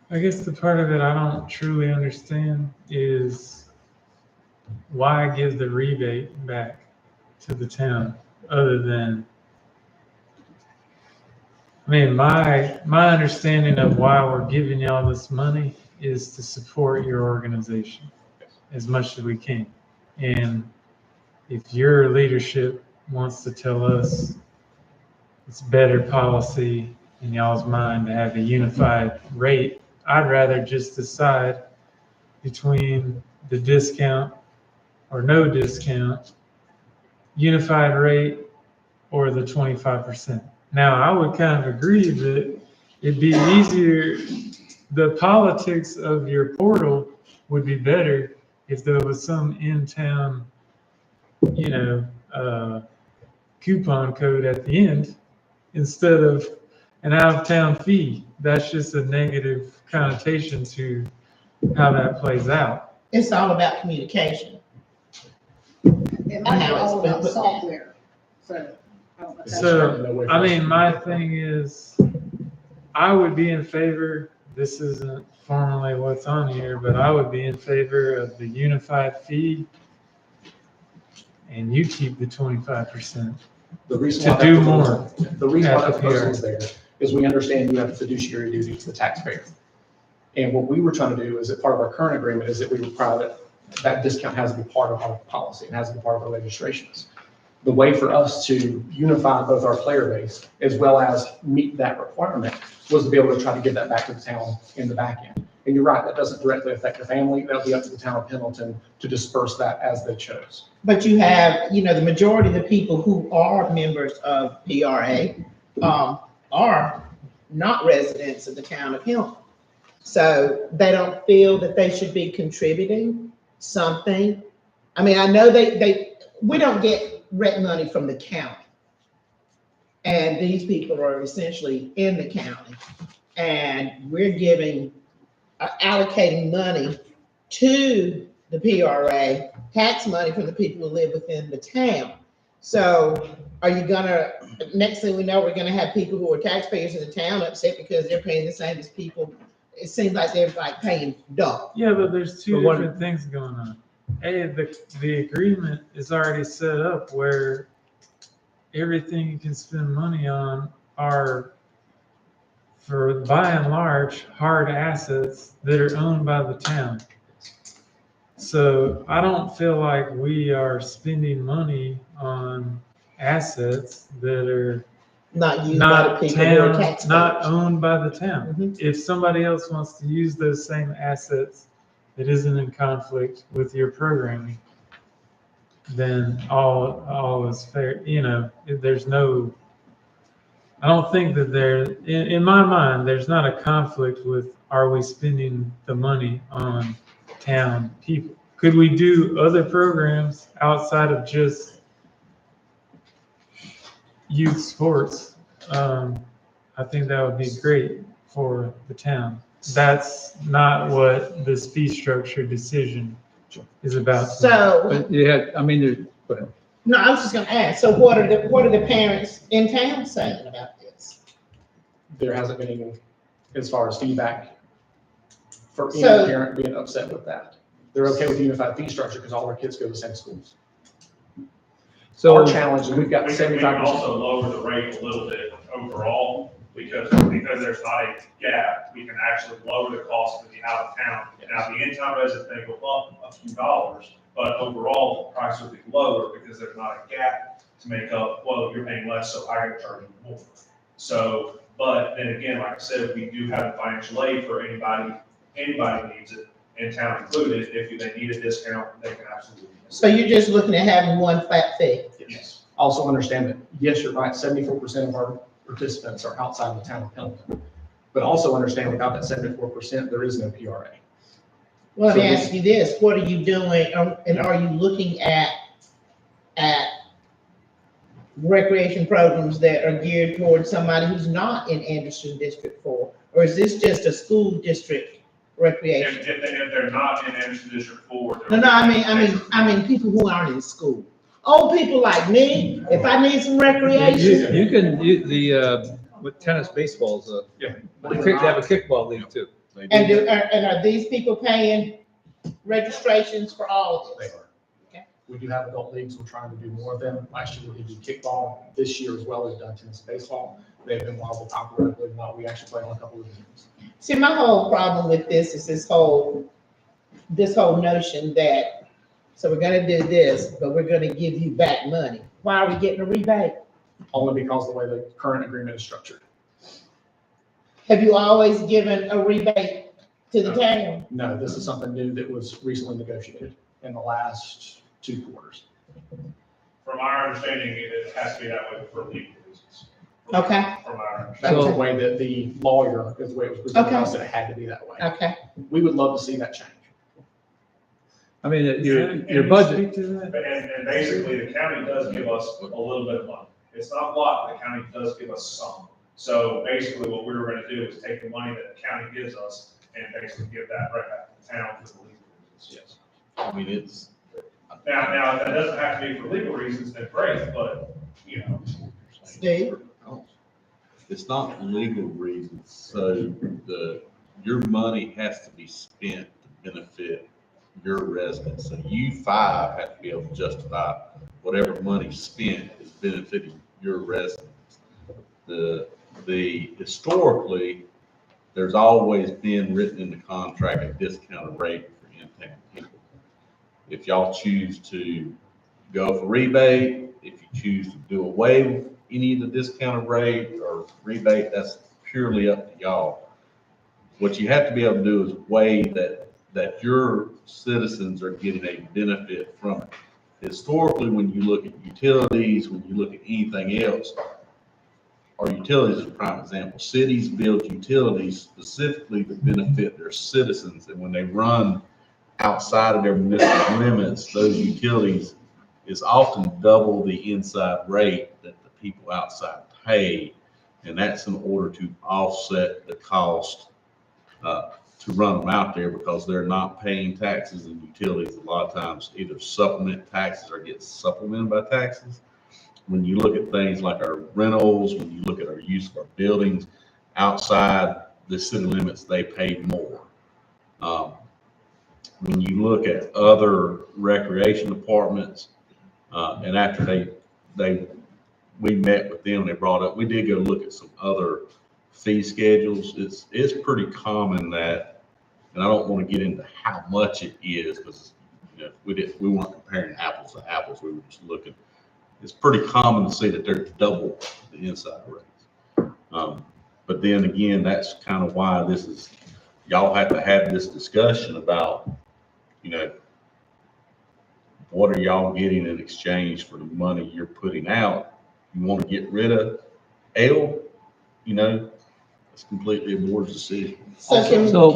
I guess the part of it I don't truly understand is why give the rebate back to the town other than, I mean, my understanding of why we're giving y'all this money is to support your organization as much as we can. And if your leadership wants to tell us it's better policy in y'all's mind to have a unified rate, I'd rather just decide between the discount or no discount, unified rate, or the 25%. Now, I would kind of agree that it'd be easier, the politics of your portal would be better if there was some in-town, coupon code at the end instead of an out-of-town fee. That's just a negative connotation to how that plays out. It's all about communication. It might be all about software, so. I don't know if that's- So, I mean, my thing is, I would be in favor, this isn't formally what's on here, but I would be in favor of the unified fee, and you keep the 25%. The reason To why that do proposal- more The reason why at that the proposal PR. is there is we understand you have a fiduciary duty to the taxpayer. And what we were trying to do is that part of our current agreement is that we require that discount has to be part of our policy and has to be part of our registrations. The way for us to unify both our player base as well as meet that requirement was to be able to try to give that back to the town in the back end. And you're right, that doesn't directly affect the family. That'll be up to the town of Pendleton to disperse that as they chose. But you have, the majority of the people who are members of PRA are not residents of the town of Pendleton. So they don't feel that they should be contributing something. I mean, I know we don't get rent money from the county. And these people are essentially in the county. And we're allocating money to the PRA, tax money from the people who live within the town. So are you next thing we know, we're gonna have people who are taxpayers in the town upset because they're paying the same as people. It seems like they're like paying double. Yeah, but there's two But what- different things going on. The agreement is already set up where everything you can spend money on are, for by and large, hard assets that are owned by the town. So I don't feel like we are spending money on assets that are Not used by the not people who are town, taxpayers. not owned by the town. Mhm. If somebody else wants to use those same assets that isn't in conflict with your programming, then all is fair. There's no, I don't think that in my mind, there's not a conflict with, are we spending the money on town people? Could we do other programs outside of just youth sports? I think that would be great for the town. That's not what this fee structure decision is about. So, But you had, I mean, go ahead. no, I was just gonna ask, so what are the parents in town saying about this? There hasn't been any, as far as feedback for any So- parent being upset with that. They're okay with the unified fee structure because all our kids go to the same schools. So, Our challenge is we've got We can 75%. also lower the rate a little bit overall, because there's not a gap, we can actually lower the cost for the out of town. Now, the in-town resident may go up a few dollars, but overall, the price will be lower because there's not a gap to make up, well, you're paying less, so I gotta charge you more. So, but then again, like I said, we do have financial aid for anybody needs it, in town included. If they need a discount, they can absolutely. So you're just looking at having one flat fee? Yes. Also understand that, yes, you're right, 74% of our participants are outside the town of Pendleton. But also understand without that 74%, there is no PRA. Well, let me So ask you this, what are you doing, and are you looking at recreation programs that are geared towards somebody who's not in Anderson District 4? Or is this just a school district recreation? If they're not in Anderson District 4. No, I mean people who aren't in school. old people like me, if I need some You, recreation. you can, with tennis, baseball's, Yeah. they have a kickball league too. And are these people paying registrations for all of They this? are. We do have adult leagues. We're trying to do more of them. Last year we did kickball. This year as well, we've done tennis and baseball. They've been wildly popular. We actually played on a couple of games. See, my whole problem with this is this whole notion that, so we're gonna do this, but we're gonna give you back money. Why are we getting a rebate? Only because of the way the current agreement is structured. Have you always given a rebate to the town? No, this is something new that was recently negotiated in the last 2 quarters. From our understanding, it has to be that way for legal reasons. Okay, From our understanding. That was the So- way that the lawyer, is the way it was presented to Okay. us, that it had to be that way. okay. We would love to see that change. I mean, your And- budget, And basically, the county does give us a little bit of money. It's not a lot, the county does give us some. So basically, what we were gonna do is take the money that the county gives us and basically give that right back to the town for the legal reasons, yes. I mean, it's, Now, if that doesn't have to be for legal reasons, then great, but, you know. Steve? it's not legal reasons, so your money has to be spent to benefit your residents. So you five have to be able to justify whatever money spent is benefiting your residents. Historically, there's always been written in the contract a discounted rate for in-town people. If y'all choose to go for rebate, if you choose to do away with any of the discounted rate or rebate, that's purely up to y'all. What you have to be able to do is weigh that your citizens are getting a benefit from it. Historically, when you look at utilities, when you look at anything else, our utilities is a prime example. Cities build utilities specifically to benefit their citizens, and when they run outside of their municipal limits, those utilities is often double the inside rate that the people outside pay, and that's in order to offset the cost to run them out there, because they're not paying taxes, and utilities a lot of times either supplement taxes or get supplemented by taxes. When you look at things like our rentals, when you look at our use of our buildings outside the city limits, they pay more. When you look at other recreation departments, and after we met with them, they brought up, we did go look at some other fee schedules. It's pretty common that, and I don't want to get into how much it is, because we weren't comparing apples to apples. We were just looking. It's pretty common to see that they're double the inside rates. But then again, that's kind of why y'all have to have this discussion about, what are y'all getting in exchange for the money you're putting out? You want to get rid of L, it's completely a board's decision. So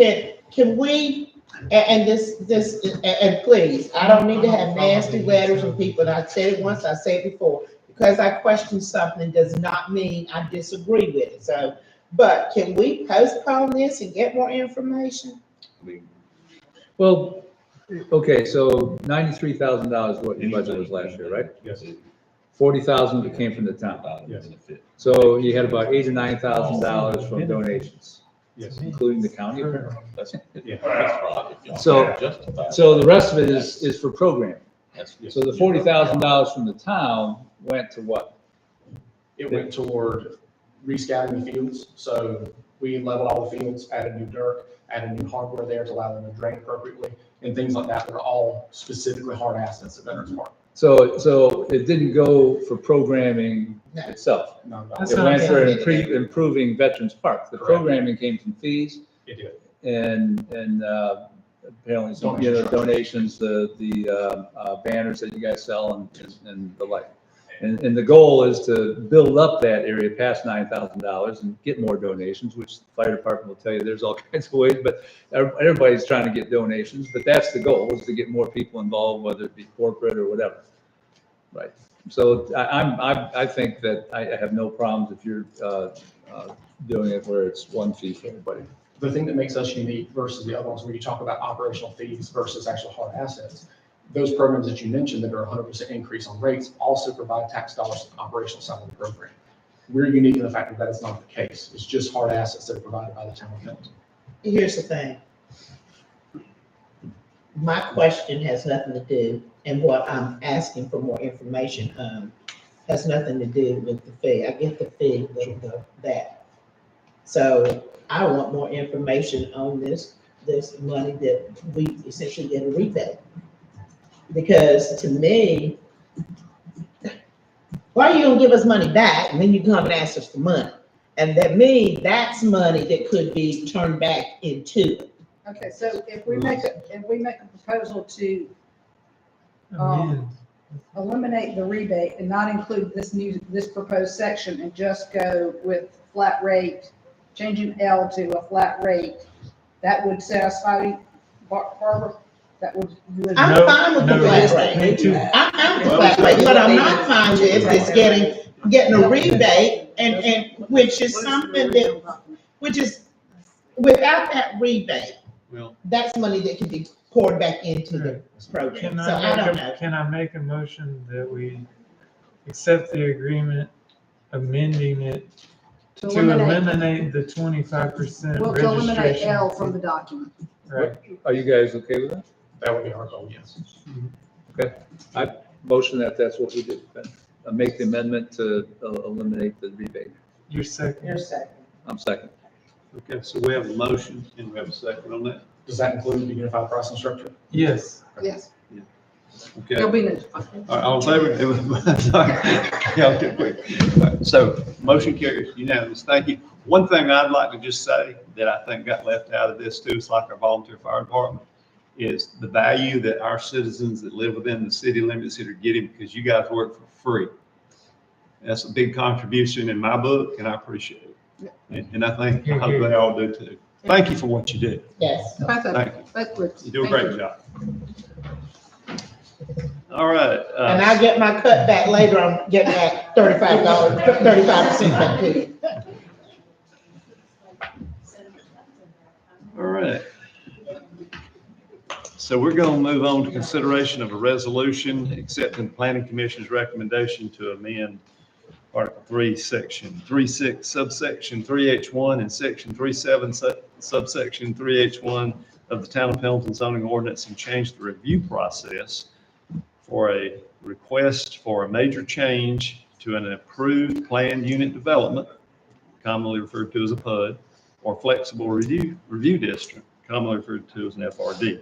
can we, and and please, I don't need to have nasty letters from people, and I said it once, I said it before, because I question something does not mean I disagree with it, so, but can we postpone this and get more information? well, okay, so $93,000 what your budget was last year, right? Yes. 40,000 that came from the town. Yes. So you had about $8,000 or $9,000 from donations, Yes. including the county. That's Yeah. right. If y'all So- can't justify it. So the rest of it is for programming. That's- So the $40,000 from the town went to what? It went toward rescouting the fields. So we leveled all the fields, added new dirt, added new hardware there to allow them to drain appropriately, and things like that are all specifically hard assets at Veterans Park. So it didn't go for programming itself. No, no, That's It not went for okay. improving Veterans Park. The Correct. programming came from fees it did. and apparently some, donations, the banners that you guys sell and the like. And the goal is to build up that area past $9,000 and get more donations, which the fire department will tell you there's all kinds of ways, but everybody's trying to get donations, but that's the goal, is to get more people involved, whether it be corporate or whatever. Right. So I think that I have no problems if you're doing it where it's one fee for everybody. The thing that makes us unique versus the other ones, where you talk about operational fees versus actual hard assets, those programs that you mentioned that are 100% increase on rates also provide tax dollars to the operational side of the program. We're unique in the fact that that is not the case. It's just hard assets that are provided by the town of Pendleton. Here's the thing. My question has nothing to do, and what I'm asking for more information on has nothing to do with the fee. I get the fee with that. So I want more information on this money that we essentially get a rebate. Because to me, why are you gonna give us money back and then you come and ask us for money? And that me, that's money that could be turned back into it. Okay, so if we make a proposal to Amend. eliminate the rebate and not include this proposed section and just go with flat rate, changing L to a flat rate, that would satisfy you, Barbara? That would, you would. I'm No, fine with the no, flat me rate. too. I'm the flat rate. What I'm not fine with is getting a rebate and which is something that, which is, without that rebate, Well, that's money that can be poured back into the program. Can So I don't know. Can I make a motion that we accept the agreement, amending it To to eliminate the 25% Well, to eliminate registration? L from the document. Right. Are you guys okay with that? That would be our goal, yes. Motion that's what we do. Then. Make the amendment to eliminate the rebate. Your second. Your second. I'm second. okay, so we have a motion and we have a second on that. Does that include the unified pricing structure? Yes. Yes, Okay. there'll be no. All right, all in favor? It was- sorry. Yeah, I'll get quick. All right, so motion carries unanimous. Thank you. One thing I'd like to just say that I think got left out of this too, it's like our volunteer fire department, is the value that our citizens that live within the city limits that are getting because you guys work for free. That's a big contribution in my book and I appreciate it. And I think, I hope they all do too. Thank you for what you do. Yes. Thank you. That's good. You do a Thank great you. job. All right. And I get my cut back later, I'm getting that $35, 35% back too. All right. So we're going to move on to consideration of a resolution accepting the planning commission's recommendation to amend Article 3, Section 3.6, subsection 3H1 and Section 3.7, subsection 3H1 of the Town of Pendleton zoning ordinance and change the review process for a request for a major change to an approved planned unit development, commonly referred to as a PUD, or flexible review district, commonly referred to as an FRD.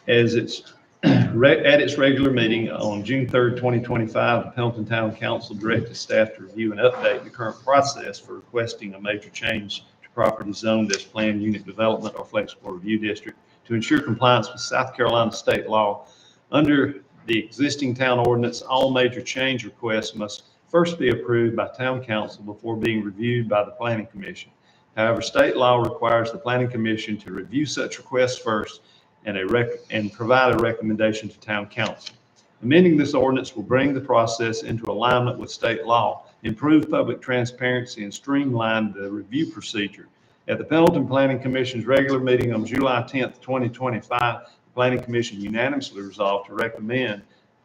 As it's at its regular meeting on June 3rd, 2025, the Pendleton Town Council directed staff to review and update the current process for requesting a major change to property zoned as planned unit development or flexible review district to ensure compliance with South Carolina state law. Under the existing town ordinance, all major change requests must first be approved by town council before being reviewed by the planning commission. However, state law requires the planning commission to review such requests first and provide a recommendation to town council. Amending this ordinance will bring the process into alignment with state law, improve public transparency, and streamline the review procedure. At the Pendleton Planning Commission's regular meeting on July 10th, 2025, the Planning Commission unanimously resolved to recommend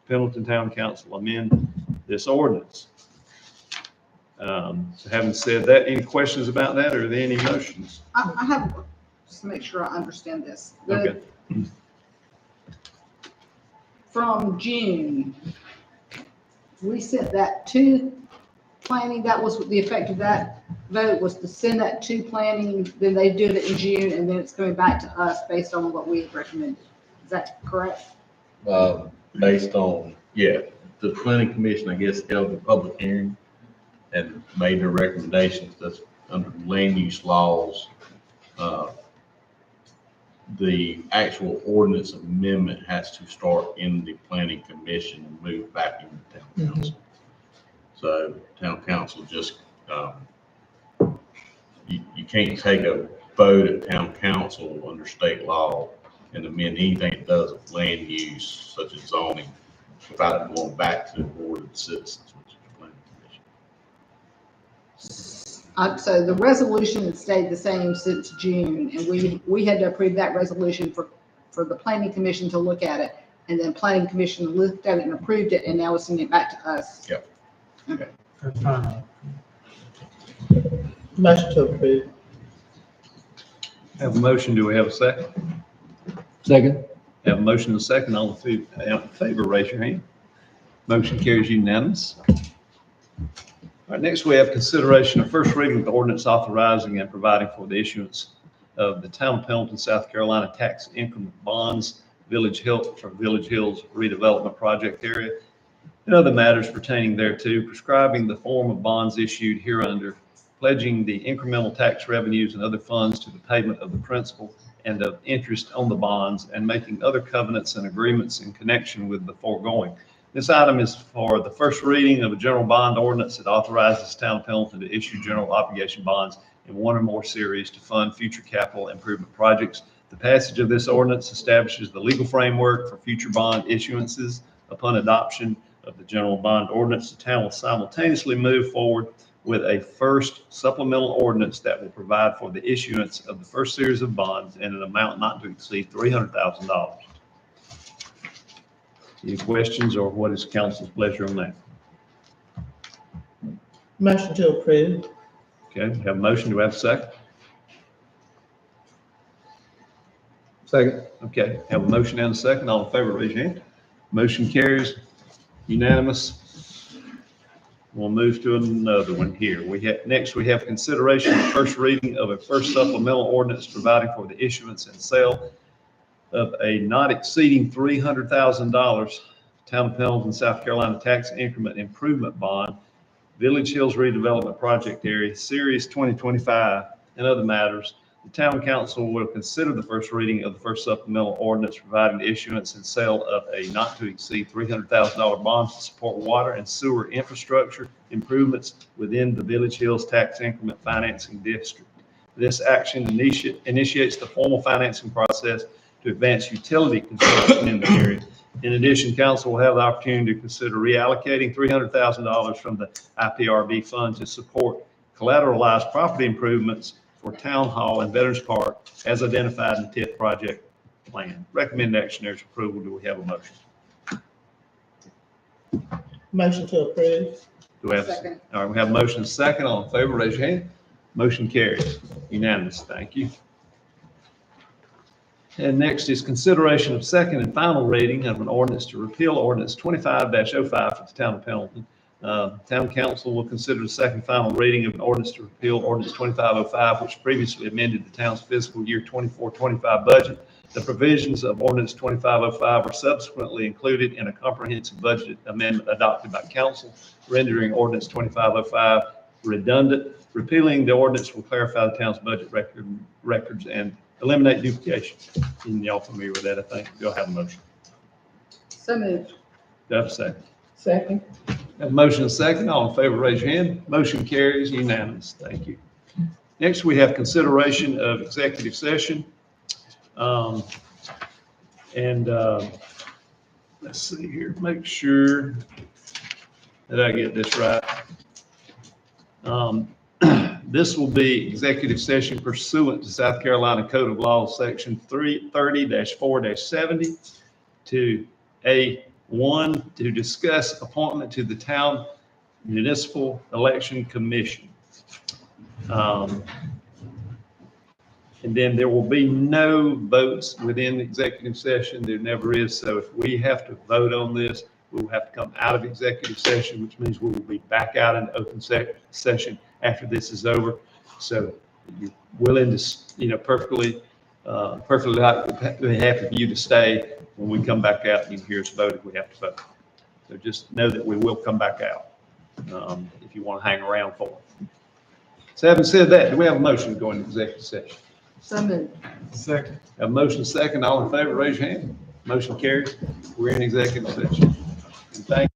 Pendleton Town Council amend this ordinance. So having said that, any questions about that, or are there any motions? I have, just to make sure I understand this. Okay. From June, we sent that to planning, that was the effect of that vote, was to send that to planning, then they did it in June, and then it's coming back to us based on what we had recommended. Is that correct? Based on, the planning commission, I guess, held a public hearing and made their recommendations. That's under land use laws. The actual ordinance amendment has to start in the planning commission and move back into town council. So town council just, you can't take a vote at town council under state law and amend anything that does with land use such as zoning without it going back to the board of the citizens, which is the planning commission. So the resolution had stayed the same since June, and we had to approve that resolution for the planning commission to look at it. and then planning commission looked at it and approved it, and now it's sending it back to us. Yep. Okay. For final. Motion to approve. Have a motion, do we have a second? Second. Have a motion and a second, all in favor, raise your hand. Motion carries unanimous. All right, next we have consideration of first reading of the ordinance authorizing and providing for the issuance of the town of Pendleton, South Carolina tax increment bonds, for Village Hills redevelopment project area, and other matters pertaining thereto, prescribing the form of bonds issued hereunder, pledging the incremental tax revenues and other funds to the payment of the principal and of interest on the bonds, and making other covenants and agreements in connection with the foregoing. This item is for the first reading of a general bond ordinance that authorizes the town of Pendleton to issue general obligation bonds in one or more series to fund future capital improvement projects. The passage of this ordinance establishes the legal framework for future bond issuances. Upon adoption of the general bond ordinance, the town will simultaneously move forward with a first supplemental ordinance that will provide for the issuance of the first series of bonds in an amount not to exceed $300,000. Any questions, or what is council's pleasure on that? Motion to approve. Okay, we have a motion, do we have a second? Second. Okay, have a motion and a second, all in favor, raise your hand. Motion carries unanimous. We'll move to another one here. Next we have consideration of first reading of a first supplemental ordinance providing for the issuance and sale of a not exceeding $300,000 town of Pendleton, South Carolina tax increment improvement bond, Village Hills redevelopment project area, series 2025, and other matters. The town council will consider the first reading of the first supplemental ordinance providing the issuance and sale of a not to exceed $300,000 bond to support water and sewer infrastructure improvements within the Village Hills tax increment financing district. This action initiates the formal financing process to advance utility construction in the area. In addition, council will have the opportunity to consider reallocating $300,000 from the IPRB fund to support collateralized property improvements for Town Hall and Veterans Park as identified in the TIF project plan. Recommend action, there's approval. Do we have a motion? Motion to approve. Do we have? Second. All right, we have a motion and a second. All in favor, raise your hand. Motion carries unanimous. Thank you. And next is consideration of second and final reading of an ordinance to repeal ordinance 25-05 for the town of Pendleton. Town council will consider the second final reading of an ordinance to repeal ordinance 2505, which previously amended the town's fiscal year 24-25 budget. The provisions of ordinance 2505 were subsequently included in a comprehensive budget amendment adopted by council, rendering ordinance 2505 redundant. Repealing the ordinance will clarify the town's budget records and eliminate duplication. And y'all familiar with that, I think. Do I have a motion? So moved. Do I have a second? Second. Have a motion and a second. All in favor, raise your hand. Motion carries unanimous. Thank you. Next, we have consideration of executive session. Let's see here, make sure that I get this right. This will be executive session pursuant to South Carolina Code of Laws, Section 330-4-70 to A1 to discuss appointment to the Town Municipal Election Commission. And then there will be no votes within the executive session. There never is. So if we have to vote on this, we will have to come out of executive session, which means we will be back out in open session after this is over. So you're willing to, perfectly happy for you to stay when we come back out. You can hear us vote if we have to vote. So just know that we will come back out if you want to hang around for it. So having said that, do we have a motion to go into executive session? So moved. Second. Have a motion second. All in favor, raise your hand. Motion carries. We're in executive session. And thank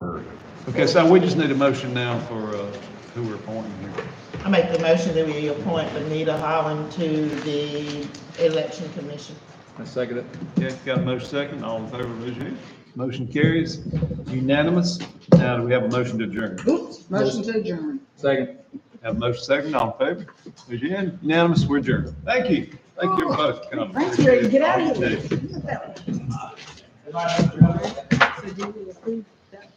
for Okay, so we just need a motion now for who we're appointing here. I make the motion that we appoint Benita Holland to the election commission. I second it. Okay, got a motion second, all in favor, raise your hand. Motion carries, unanimous. Now, do we have a motion to adjourn? Motion to adjourn. Second. Have a motion second, all in favor, raise your hand. Unanimous, we're adjourned. Thank you. Thank you, everybody, for coming. Thanks, Greg. Get out of here. All right. So do we approve that?